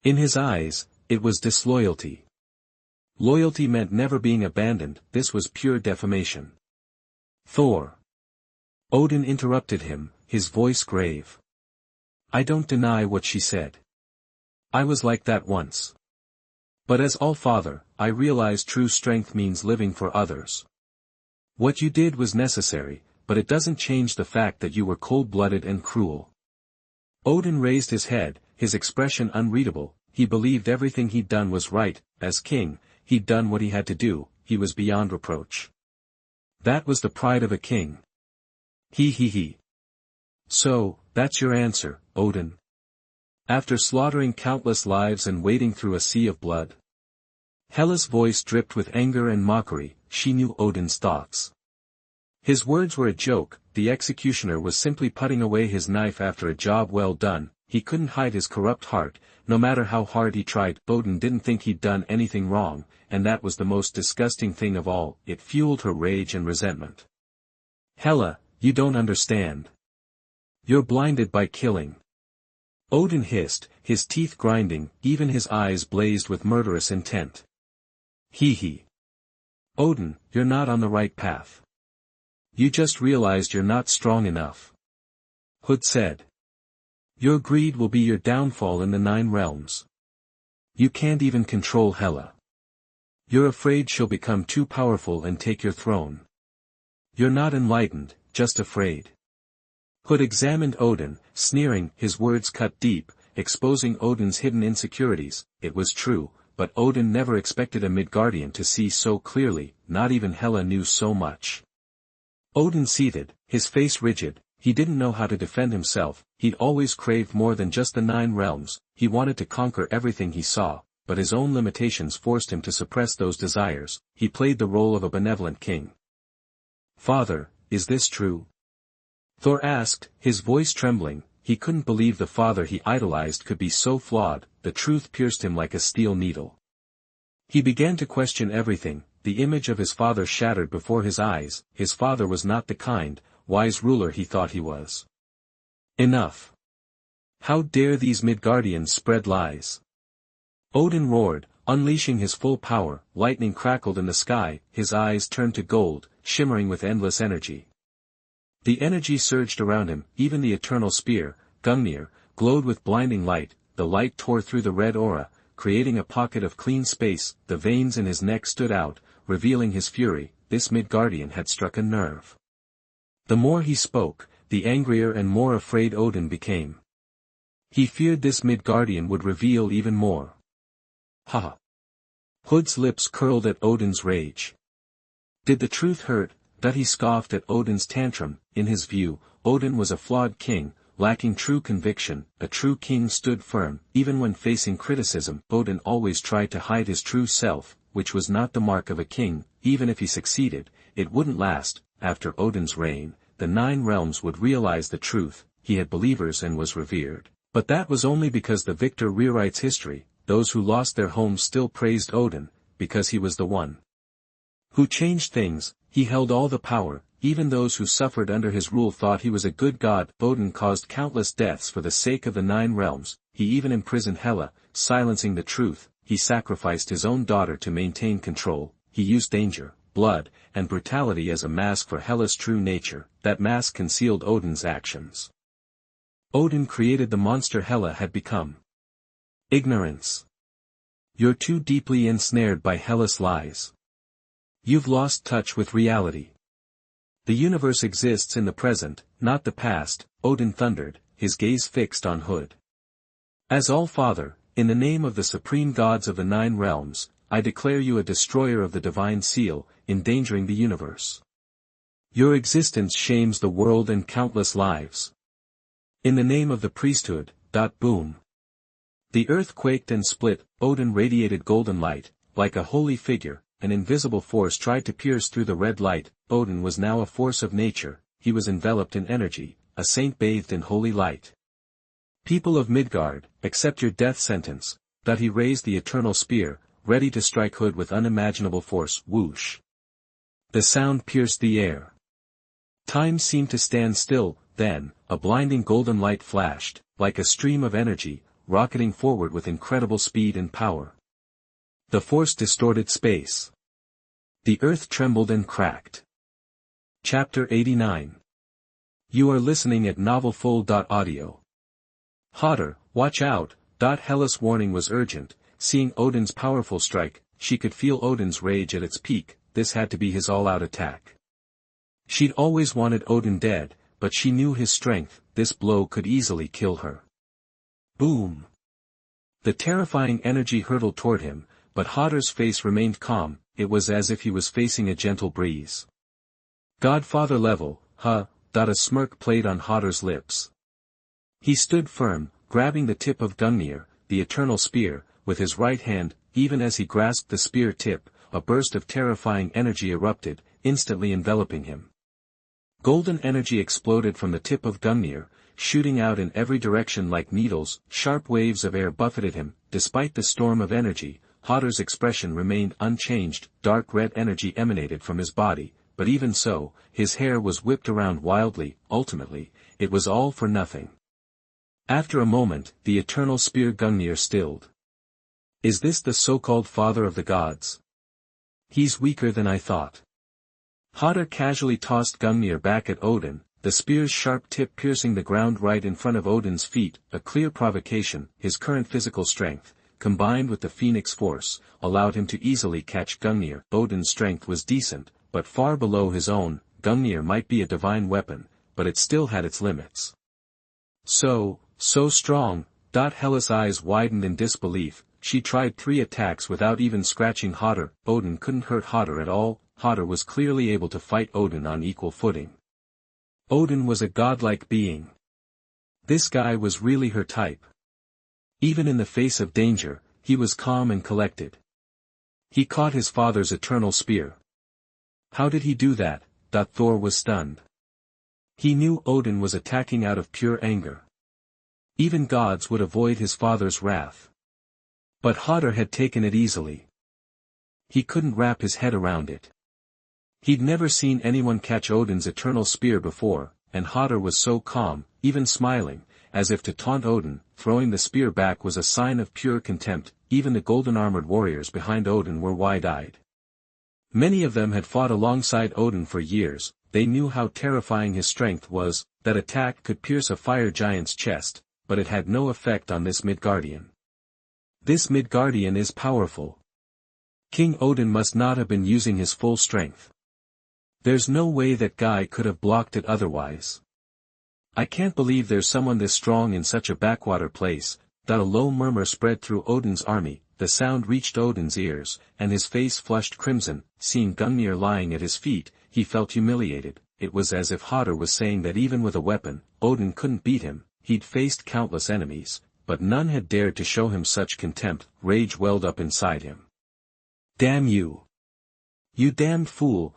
In his eyes, it was disloyalty. Loyalty meant never being abandoned. This was pure defamation. Thor. Odin interrupted him, his voice grave. I don't deny what she said. I was like that once. But as All-Father, I realize true strength means living for others. What you did was necessary, but it doesn't change the fact that you were cold-blooded and cruel. Odin raised his head, his expression unreadable. He believed everything he'd done was right. As king, he'd done what he had to do. He was beyond reproach. That was the pride of a king. He. So, that's your answer, Odin? After slaughtering countless lives and wading through a sea of blood? Hela's voice dripped with anger and mockery. She knew Odin's thoughts. His words were a joke. The executioner was simply putting away his knife after a job well done. He couldn't hide his corrupt heart, no matter how hard he tried. Odin didn't think he'd done anything wrong, and that was the most disgusting thing of all. It fueled her rage and resentment. Hela, You don't understand. You're blinded by killing. Odin hissed, his teeth grinding, even his eyes blazed with murderous intent. Hee. Odin, you're not on the right path. You just realized you're not strong enough. Hood said. Your greed will be your downfall in the 9 realms. You can't even control Hela. You're afraid she'll become too powerful and take your throne. You're not enlightened, just afraid. Hood examined Odin, sneering, his words cut deep, exposing Odin's hidden insecurities. It was true, but Odin never expected a Midgardian to see so clearly, not even Hela knew so much. Odin seethed, his face rigid. He didn't know how to defend himself. He'd always craved more than just the 9 realms. He wanted to conquer everything he saw, but his own limitations forced him to suppress those desires. He played the role of a benevolent king. Father, is this true? Thor asked, his voice trembling. He couldn't believe the father he idolized could be so flawed. The truth pierced him like a steel needle. He began to question everything. The image of his father shattered before his eyes. His father was not the kind, wise ruler he thought he was. Enough. How dare these Midgardians spread lies? Odin roared, unleashing his full power. Lightning crackled in the sky, his eyes turned to gold, shimmering with endless energy. The energy surged around him, even the eternal spear, Gungnir, glowed with blinding light. The light tore through the red aura, creating a pocket of clean space. The veins in his neck stood out, revealing his fury. This Midgardian had struck a nerve. The more he spoke, the angrier and more afraid Odin became. He feared this Midgardian would reveal even more. Ha! Hood's lips curled at Odin's rage. Did the truth hurt? That he scoffed at Odin's tantrum. In his view, Odin was a flawed king, lacking true conviction. A true king stood firm, even when facing criticism. Odin always tried to hide his true self, which was not the mark of a king. Even if he succeeded, it wouldn't last. After Odin's reign, the 9 realms would realize the truth. He had believers and was revered. But that was only because the victor rewrites history. Those who lost their homes still praised Odin, because he was the one who changed things. He held all the power. Even those who suffered under his rule thought he was a good god. Odin caused countless deaths for the sake of the 9 realms. He even imprisoned Hela, silencing the truth. He sacrificed his own daughter to maintain control. He used danger, blood, and brutality as a mask for Hela's true nature. That mask concealed Odin's actions. Odin created the monster Hela had become. Ignorance. You're too deeply ensnared by Hela's lies. You've lost touch with reality. The universe exists in the present, not the past. Odin thundered, his gaze fixed on Hood. As All-Father, in the name of the supreme gods of the 9 realms, I declare you a destroyer of the divine seal, endangering the universe. Your existence shames the world and countless lives. In the name of the priesthood, boom. The earth quaked and split. Odin radiated golden light, like a holy figure. An invisible force tried to pierce through the red light. Odin was now a force of nature. He was enveloped in energy, a saint bathed in holy light. People of Midgard, accept your death sentence. That he raised the eternal spear, ready to strike Hood with unimaginable force. Whoosh. The sound pierced the air. Time seemed to stand still. Then, a blinding golden light flashed, like a stream of energy, rocketing forward with incredible speed and power. The force distorted space. The earth trembled and cracked. Chapter 89. You are listening at novelfull.audio. Hodder, watch out. Hela's warning was urgent. Seeing Odin's powerful strike, she could feel Odin's rage at its peak. This had to be his all-out attack. She'd always wanted Odin dead, but she knew his strength. This blow could easily kill her. Boom. The terrifying energy hurtled toward him, but Hodder's face remained calm. It was as if he was facing a gentle breeze. Godfather level, huh? A smirk played on Hodder's lips. He stood firm, grabbing the tip of Gungnir, the eternal spear, with his right hand. Even as he grasped the spear tip, a burst of terrifying energy erupted, instantly enveloping him. Golden energy exploded from the tip of Gungnir, shooting out in every direction like needles. Sharp waves of air buffeted him. Despite the storm of energy, Hodder's expression remained unchanged. Dark red energy emanated from his body, but even so, his hair was whipped around wildly. Ultimately, it was all for nothing. After a moment, the eternal spear Gungnir stilled. Is this the so-called father of the gods? He's weaker than I thought. Hodder casually tossed Gungnir back at Odin, the spear's sharp tip piercing the ground right in front of Odin's feet, a clear provocation. His current physical strength, combined with the phoenix force, allowed him to easily catch Gungnir. Odin's strength was decent, but far below his own. Gungnir might be a divine weapon, but it still had its limits. So strong. Hela's eyes widened in disbelief. She tried 3 attacks without even scratching Hodder. Odin couldn't hurt Hodder at all. Hodder was clearly able to fight Odin on equal footing. Odin was a godlike being. This guy was really her type. Even in the face of danger, he was calm and collected. He caught his father's eternal spear. How did he do that? Thor was stunned. He knew Odin was attacking out of pure anger. Even gods would avoid his father's wrath. But Hodder had taken it easily. He couldn't wrap his head around it. He'd never seen anyone catch Odin's eternal spear before, and Hodder was so calm, even smiling, as if to taunt Odin. Throwing the spear back was a sign of pure contempt. Even the golden-armored warriors behind Odin were wide-eyed. Many of them had fought alongside Odin for years. They knew how terrifying his strength was. That attack could pierce a fire giant's chest, but it had no effect on this Midgardian. This Midgardian is powerful. King Odin must not have been using his full strength. There's no way that guy could have blocked it otherwise. I can't believe there's someone this strong in such a backwater place. A low murmur spread through Odin's army. The sound reached Odin's ears, and his face flushed crimson. Seeing Gungnir lying at his feet, he felt humiliated. It was as if Hodder was saying that even with a weapon, Odin couldn't beat him. He'd faced countless enemies, but none had dared to show him such contempt. Rage welled up inside him. Damn you! You damned fool!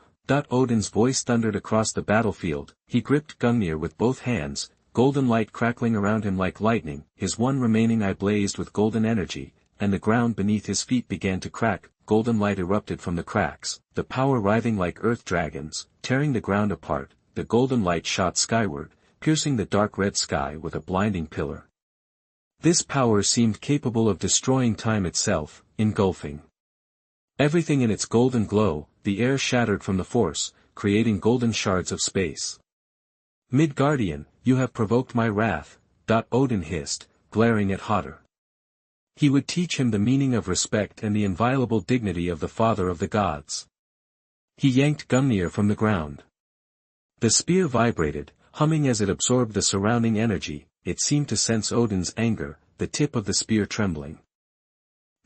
Odin's voice thundered across the battlefield. He gripped Gungnir with both hands, golden light crackling around him like lightning. His one remaining eye blazed with golden energy, and the ground beneath his feet began to crack. Golden light erupted from the cracks, the power writhing like earth dragons, tearing the ground apart. The golden light shot skyward, piercing the dark red sky with a blinding pillar. This power seemed capable of destroying time itself, engulfing everything in its golden glow. The air shattered from the force, creating golden shards of space. Midgardian, you have provoked my wrath. Odin hissed, glaring at Hodder. He would teach him the meaning of respect and the inviolable dignity of the father of the gods. He yanked Gungnir from the ground. The spear vibrated, humming as it absorbed the surrounding energy. It seemed to sense Odin's anger, the tip of the spear trembling.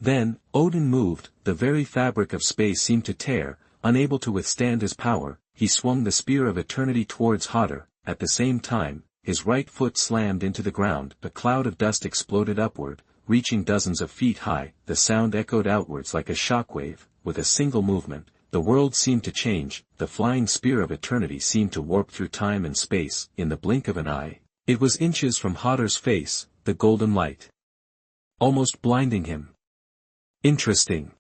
Then, Odin moved. The very fabric of space seemed to tear. Unable to withstand his power, he swung the spear of eternity towards Hodder. At the same time, his right foot slammed into the ground. A cloud of dust exploded upward, reaching dozens of feet high. The sound echoed outwards like a shockwave. With a single movement, the world seemed to change. The flying spear of eternity seemed to warp through time and space. In the blink of an eye, it was inches from Hodder's face, the golden light almost blinding him. Interesting.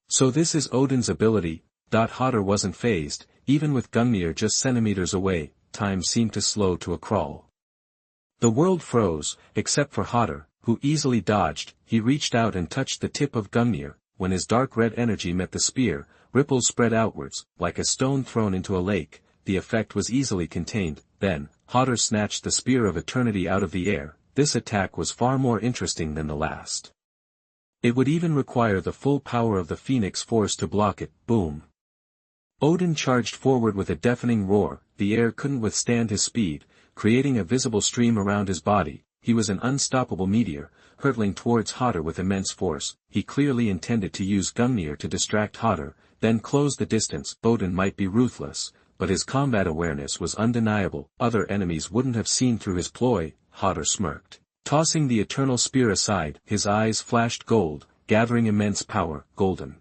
So this is Odin's ability. Hodder wasn't fazed. Even with Gungnir just centimeters away, time seemed to slow to a crawl. The world froze, except for Hodder, who easily dodged. He reached out and touched the tip of Gungnir. When his dark red energy met the spear, ripples spread outwards, like a stone thrown into a lake. The effect was easily contained. Then, Hodder snatched the spear of eternity out of the air. This attack was far more interesting than the last. It would even require the full power of the Phoenix Force to block it. Boom! Odin charged forward with a deafening roar. The air couldn't withstand his speed, creating a visible stream around his body. He was an unstoppable meteor, hurtling towards Hodder with immense force. He clearly intended to use Gungnir to distract Hodder, then close the distance. Odin might be ruthless, but his combat awareness was undeniable. Other enemies wouldn't have seen through his ploy. Hodder smirked. Tossing the eternal spear aside, his eyes flashed gold, gathering immense power. Golden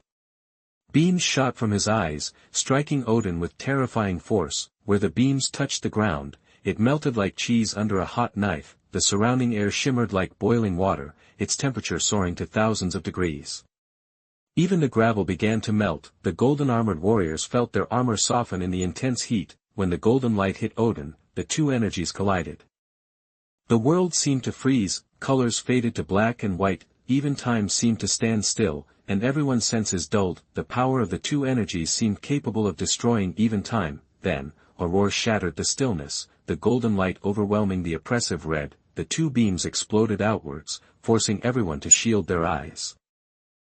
beams shot from his eyes, striking Odin with terrifying force. Where the beams touched the ground, it melted like cheese under a hot knife. The surrounding air shimmered like boiling water, its temperature soaring to thousands of degrees. Even the gravel began to melt. The golden-armored warriors felt their armor soften in the intense heat. When the golden light hit Odin, the two energies collided. The world seemed to freeze, colors faded to black and white, even time seemed to stand still, and everyone's senses dulled. The power of the two energies seemed capable of destroying even time. Then, a roar shattered the stillness, the golden light overwhelming the oppressive red. The two beams exploded outwards, forcing everyone to shield their eyes.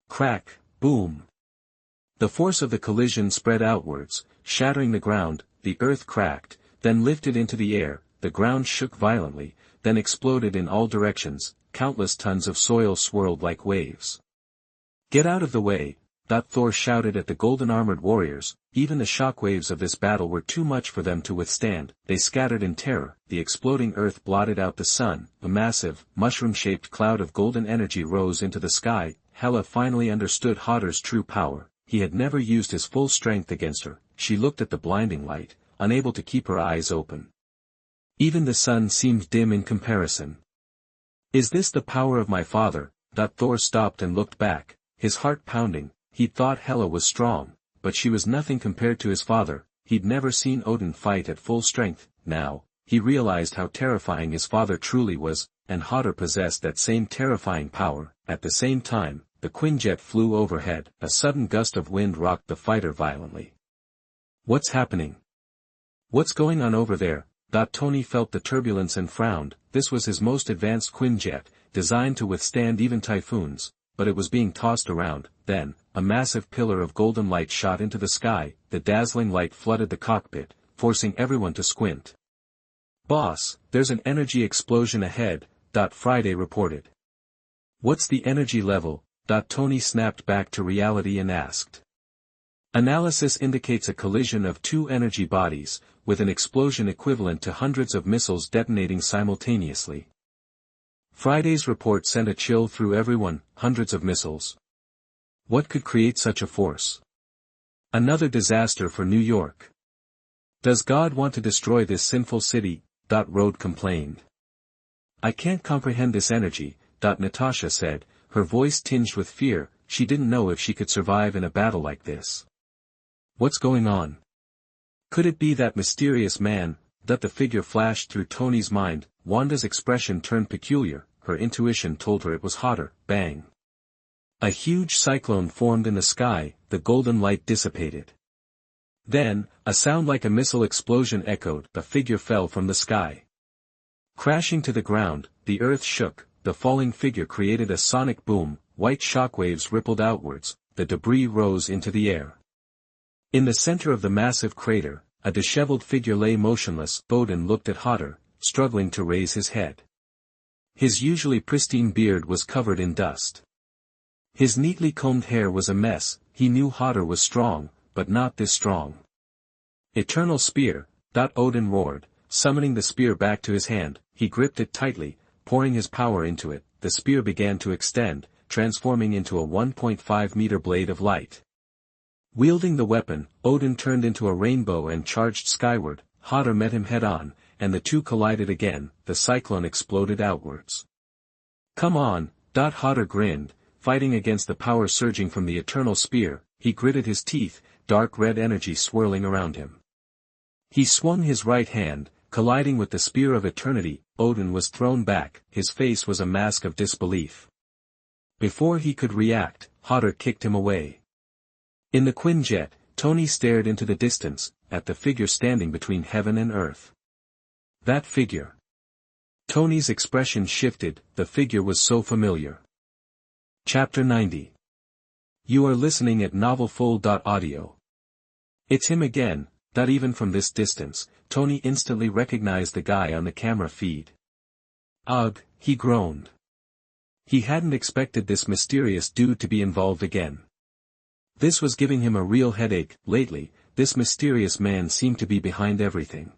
Crack, boom. The force of the collision spread outwards, shattering the ground. The earth cracked, then lifted into the air. The ground shook violently, then exploded in all directions. Countless tons of soil swirled like waves. "Get out of the way," Thor shouted at the golden-armored warriors. Even the shockwaves of this battle were too much for them to withstand. They scattered in terror. The exploding earth blotted out the sun. A massive, mushroom-shaped cloud of golden energy rose into the sky. Hela finally understood Hodder's true power. He had never used his full strength against her. She looked at the blinding light, unable to keep her eyes open. Even the sun seemed dim in comparison. "Is this the power of my father?" Thor stopped and looked back, his heart pounding. He thought Hela was strong, but she was nothing compared to his father. He'd never seen Odin fight at full strength. Now, he realized how terrifying his father truly was, and Hodder possessed that same terrifying power. At the same time, the Quinjet flew overhead. A sudden gust of wind rocked the fighter violently. "What's happening? What's going on over there?" Tony felt the turbulence and frowned. This was his most advanced Quinjet, designed to withstand even typhoons, but it was being tossed around. Then, a massive pillar of golden light shot into the sky. The dazzling light flooded the cockpit, forcing everyone to squint. "Boss, there's an energy explosion ahead," Friday reported. "What's the energy level?" Tony snapped back to reality and asked. "Analysis indicates a collision of two energy bodies, with an explosion equivalent to hundreds of missiles detonating simultaneously." Friday's report sent a chill through everyone. Hundreds of missiles. What could create such a force? Another disaster for New York. "Does God want to destroy this sinful city?" Rode complained. "I can't comprehend this energy," Natasha said, her voice tinged with fear. She didn't know if she could survive in a battle like this. "What's going on? Could it be that mysterious man?" The figure flashed through Tony's mind. Wanda's expression turned peculiar. Her intuition told her it was Hodder. Bang. A huge cyclone formed in the sky. The golden light dissipated. Then, a sound like a missile explosion echoed. The figure fell from the sky. Crashing to the ground, the earth shook. The falling figure created a sonic boom. White shockwaves rippled outwards. The debris rose into the air. In the center of the massive crater, a disheveled figure lay motionless. Odin looked at Hodder, struggling to raise his head. His usually pristine beard was covered in dust. His neatly combed hair was a mess. He knew Hodder was strong, but not this strong. "Eternal spear," Odin roared, summoning the spear back to his hand. He gripped it tightly, pouring his power into it. The spear began to extend, transforming into a 1.5-meter blade of light. Wielding the weapon, Odin turned into a rainbow and charged skyward. Hodder met him head-on, and the two collided again. The cyclone exploded outwards. "Come on," Hodder grinned, fighting against the power surging from the eternal spear. He gritted his teeth, dark red energy swirling around him. He swung his right hand, colliding with the spear of eternity. Odin was thrown back. His face was a mask of disbelief. Before he could react, Hodder kicked him away. In the Quinjet, Tony stared into the distance, at the figure standing between heaven and earth. That figure. Tony's expression shifted. The figure was so familiar. Chapter 90. You are listening at novelfull.audio. It's him again. Even from this distance, Tony instantly recognized the guy on the camera feed. "Ugh," he groaned. He hadn't expected this mysterious dude to be involved again. This was giving him a real headache. Lately, this mysterious man seemed to be behind everything.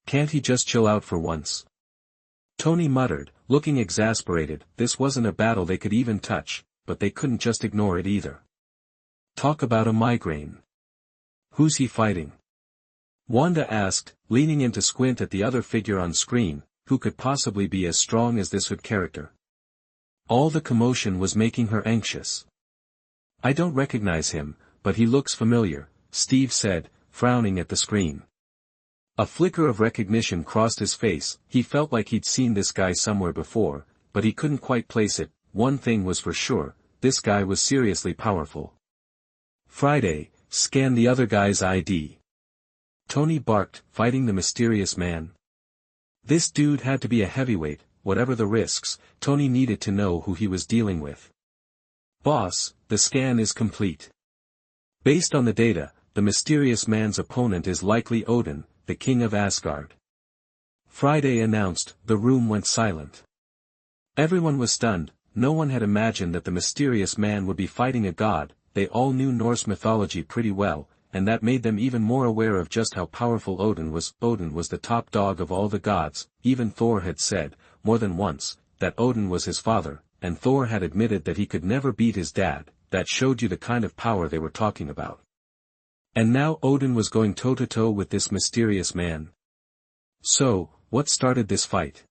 Can't he just chill out for once? Tony muttered, looking exasperated. This wasn't a battle they could even touch, but they couldn't just ignore it either. Talk about a migraine. Who's he fighting? Wanda asked, leaning in to squint at the other figure on screen. Who could possibly be as strong as this Hood character? All the commotion was making her anxious. I don't recognize him, but he looks familiar, Steve said, frowning at the screen. A flicker of recognition crossed his face. He felt like he'd seen this guy somewhere before, but he couldn't quite place it. One thing was for sure, this guy was seriously powerful. Friday, scan the other guy's ID. Tony barked, fighting the mysterious man. This dude had to be a heavyweight, whatever the risks. Tony needed to know who he was dealing with. Boss, the scan is complete. Based on the data, the mysterious man's opponent is likely Odin, the king of Asgard. Friday announced. The room went silent. Everyone was stunned. No one had imagined that the mysterious man would be fighting a god. They all knew Norse mythology pretty well, and that made them even more aware of just how powerful Odin was. Odin was the top dog of all the gods. Even Thor had said, more than once, that Odin was his father, and Thor had admitted that he could never beat his dad. That showed you the kind of power they were talking about. And now Odin was going toe-to-toe with this mysterious man. So, what started this fight?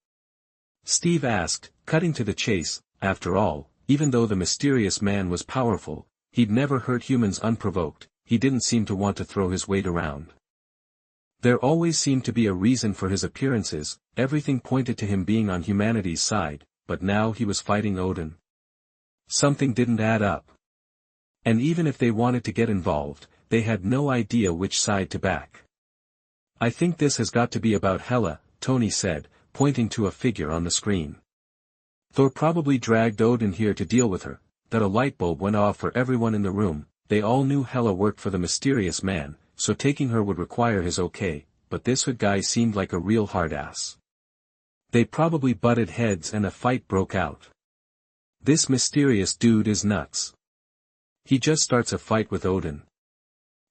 Steve asked, cutting to the chase. After all, even though the mysterious man was powerful, he'd never hurt humans unprovoked. He didn't seem to want to throw his weight around. There always seemed to be a reason for his appearances. Everything pointed to him being on humanity's side, but now he was fighting Odin. Something didn't add up. And even if they wanted to get involved, they had no idea which side to back. I think this has got to be about Hela, Tony said, pointing to a figure on the screen. Thor probably dragged Odin here to deal with her. That a light bulb went off for everyone in the room. They all knew Hela worked for the mysterious man, so taking her would require his okay, but this hood guy seemed like a real hard-ass. They probably butted heads and a fight broke out. This mysterious dude is nuts. He just starts a fight with Odin.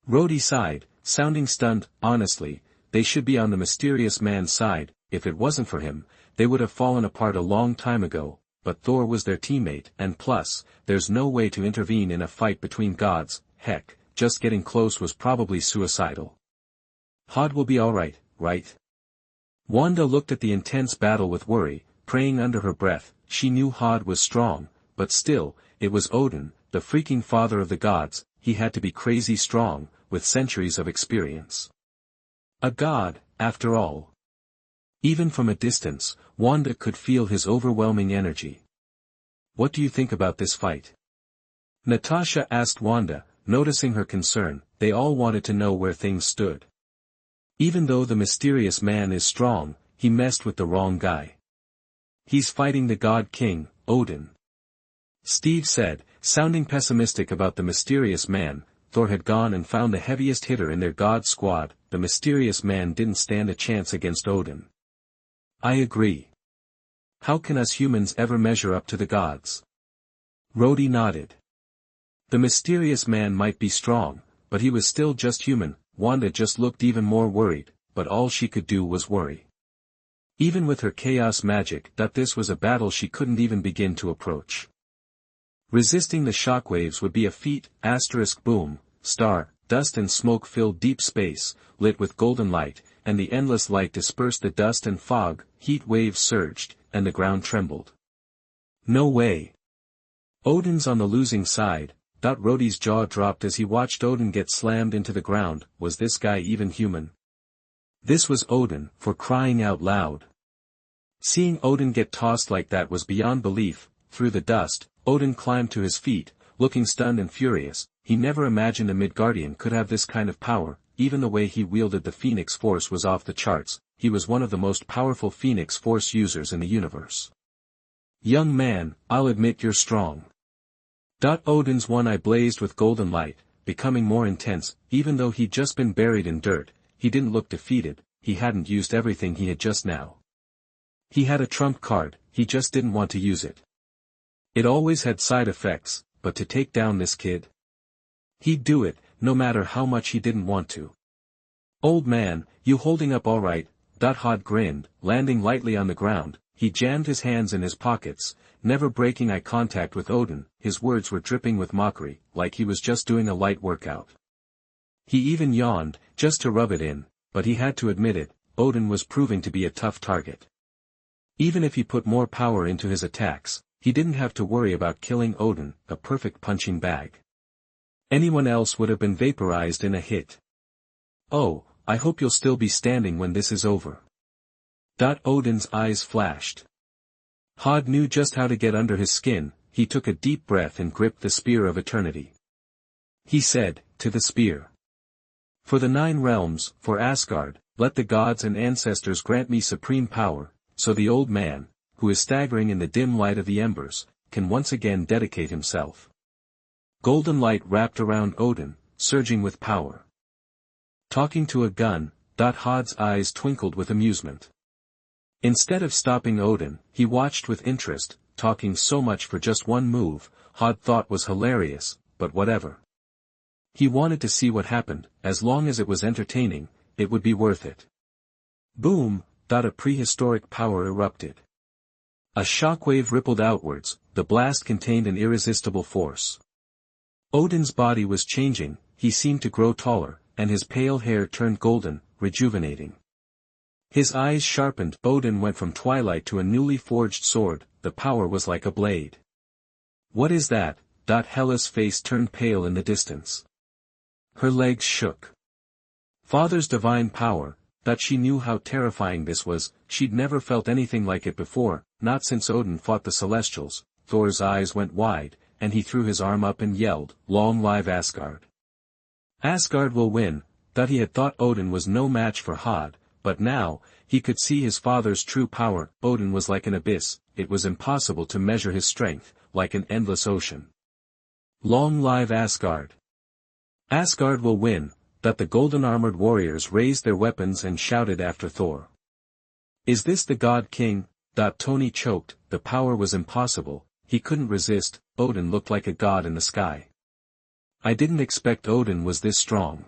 Rhodey sighed, sounding stunned. Honestly, they should be on the mysterious man's side. If it wasn't for him, they would have fallen apart a long time ago, but Thor was their teammate, and plus, there's no way to intervene in a fight between gods. Heck, just getting close was probably suicidal. Hod will be alright, right? Wanda looked at the intense battle with worry, praying under her breath. She knew Hod was strong, but still, it was Odin, the freaking father of the gods. He had to be crazy strong, with centuries of experience. A god, after all. Even from a distance, Wanda could feel his overwhelming energy. What do you think about this fight? Natasha asked Wanda, noticing her concern. They all wanted to know where things stood. Even though the mysterious man is strong, he messed with the wrong guy. He's fighting the god king, Odin. Steve said, sounding pessimistic about the mysterious man. Thor had gone and found the heaviest hitter in their god squad. The mysterious man didn't stand a chance against Odin. I agree. How can us humans ever measure up to the gods? Rhodey nodded. The mysterious man might be strong, but he was still just human. Wanda just looked even more worried, but all she could do was worry. Even with her chaos magic, that this was a battle she couldn't even begin to approach. Resisting the shockwaves would be a feat. Boom, star, dust and smoke filled deep space, lit with golden light, and the endless light dispersed the dust and fog. Heat waves surged, and the ground trembled. No way. Odin's on the losing side. Rhodey's jaw dropped as he watched Odin get slammed into the ground. Was this guy even human? This was Odin, for crying out loud. Seeing Odin get tossed like that was beyond belief. Through the dust, Odin climbed to his feet, looking stunned and furious. He never imagined a Midgardian could have this kind of power. Even the way he wielded the Phoenix Force was off the charts. He was one of the most powerful Phoenix Force users in the universe. Young man, I'll admit you're strong. Odin's one eye blazed with golden light, becoming more intense. Even though he'd just been buried in dirt, he didn't look defeated. He hadn't used everything he had just now. He had a trump card, he just didn't want to use it. It always had side effects, but to take down this kid? He'd do it, no matter how much he didn't want to. Old man, you holding up all right? Hod grinned, landing lightly on the ground. He jammed his hands in his pockets, never breaking eye contact with Odin. His words were dripping with mockery, like he was just doing a light workout. He even yawned, just to rub it in, but he had to admit it, Odin was proving to be a tough target. Even if he put more power into his attacks, he didn't have to worry about killing Odin, a perfect punching bag. Anyone else would have been vaporized in a hit. Oh, I hope you'll still be standing when this is over. Odin's eyes flashed. Hod knew just how to get under his skin. He took a deep breath and gripped the spear of eternity. He said, to the spear. For the 9 realms, for Asgard, let the gods and ancestors grant me supreme power, so the old man, who is staggering in the dim light of the embers, can once again dedicate himself. Golden light wrapped around Odin, surging with power. Talking to a gun, Hod's eyes twinkled with amusement. Instead of stopping Odin, he watched with interest. Talking so much for just one move, Hod thought was hilarious, but whatever. He wanted to see what happened. As long as it was entertaining, it would be worth it. Boom! A prehistoric power erupted. A shockwave rippled outwards. The blast contained an irresistible force. Odin's body was changing. He seemed to grow taller, and his pale hair turned golden, rejuvenating. His eyes sharpened. Odin went from twilight to a newly forged sword. The power was like a blade. What is that? Hela's face turned pale in the distance. Her legs shook. Father's divine power. She knew how terrifying this was. She'd never felt anything like it before, not since Odin fought the Celestials. Thor's eyes went wide, and he threw his arm up and yelled, "Long live Asgard!" Asgard will win. He had thought Odin was no match for Hod, but now, he could see his father's true power. Odin was like an abyss. It was impossible to measure his strength, like an endless ocean. Long live Asgard! Asgard will win. The golden-armored warriors raised their weapons and shouted after Thor. Is this the God King? Tony choked. The power was impossible. He couldn't resist. Odin looked like a god in the sky. I didn't expect Odin was this strong.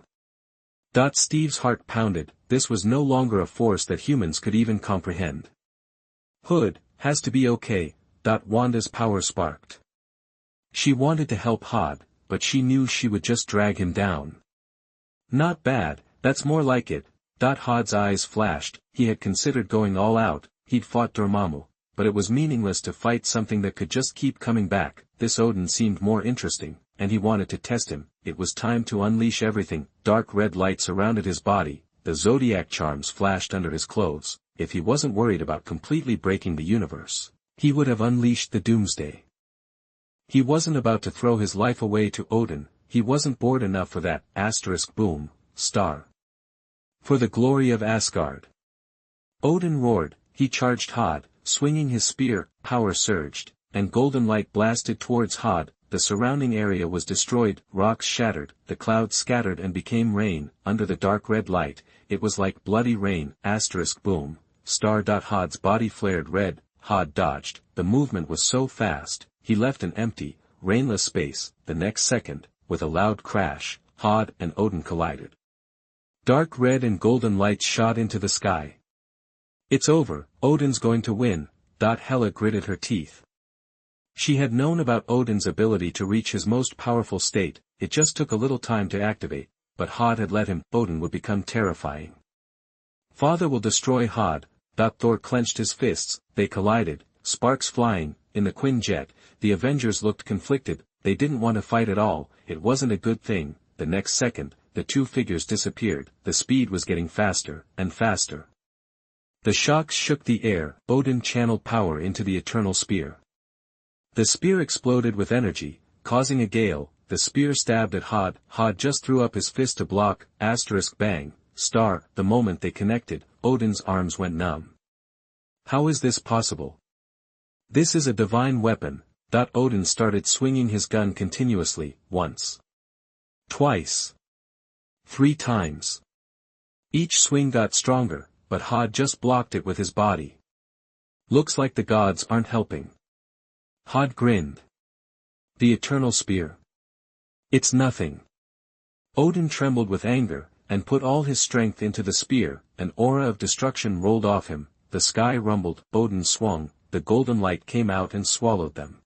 Steve's heart pounded. This was no longer a force that humans could even comprehend. Hood, has to be okay. Wanda's power sparked. She wanted to help Hod, but she knew she would just drag him down. Not bad, that's more like it. Hod's eyes flashed. He had considered going all out. He'd fought Dormammu, but it was meaningless to fight something that could just keep coming back. This Odin seemed more interesting, and he wanted to test him. It was time to unleash everything. Dark red light surrounded his body. The zodiac charms flashed under his clothes. If he wasn't worried about completely breaking the universe, he would have unleashed the doomsday. He wasn't about to throw his life away to Odin. He wasn't bored enough for that. Boom, star. For the glory of Asgard. Odin roared. He charged Hod, swinging his spear. Power surged, and golden light blasted towards Hod. The surrounding area was destroyed. Rocks shattered, the clouds scattered and became rain. Under the dark red light, it was like bloody rain. Boom, star. Hod's body flared red. Hod dodged. The movement was so fast, he left an empty, rainless space. The next second, with a loud crash, Hod and Odin collided. Dark red and golden lights shot into the sky. It's over, Odin's going to win. Hela gritted her teeth. She had known about Odin's ability to reach his most powerful state. It just took a little time to activate, but Hod had let him. Odin would become terrifying. Father will destroy Hod. Thor clenched his fists. They collided, sparks flying. In the Quinjet, the Avengers looked conflicted. They didn't want to fight at all. It wasn't a good thing. The next second, the two figures disappeared. The speed was getting faster, and faster. The shocks shook the air. Odin channeled power into the eternal spear. The spear exploded with energy, causing a gale. The spear stabbed at Hod. Hod just threw up his fist to block. Bang, star. The moment they connected, Odin's arms went numb. How is this possible? This is a divine weapon. Odin started swinging his gun continuously. Once. Twice. 3 times. Each swing got stronger, but Hod just blocked it with his body. Looks like the gods aren't helping. Hod grinned. The eternal spear. It's nothing. Odin trembled with anger, and put all his strength into the spear. An aura of destruction rolled off him. The sky rumbled. Odin swung. The golden light came out and swallowed them.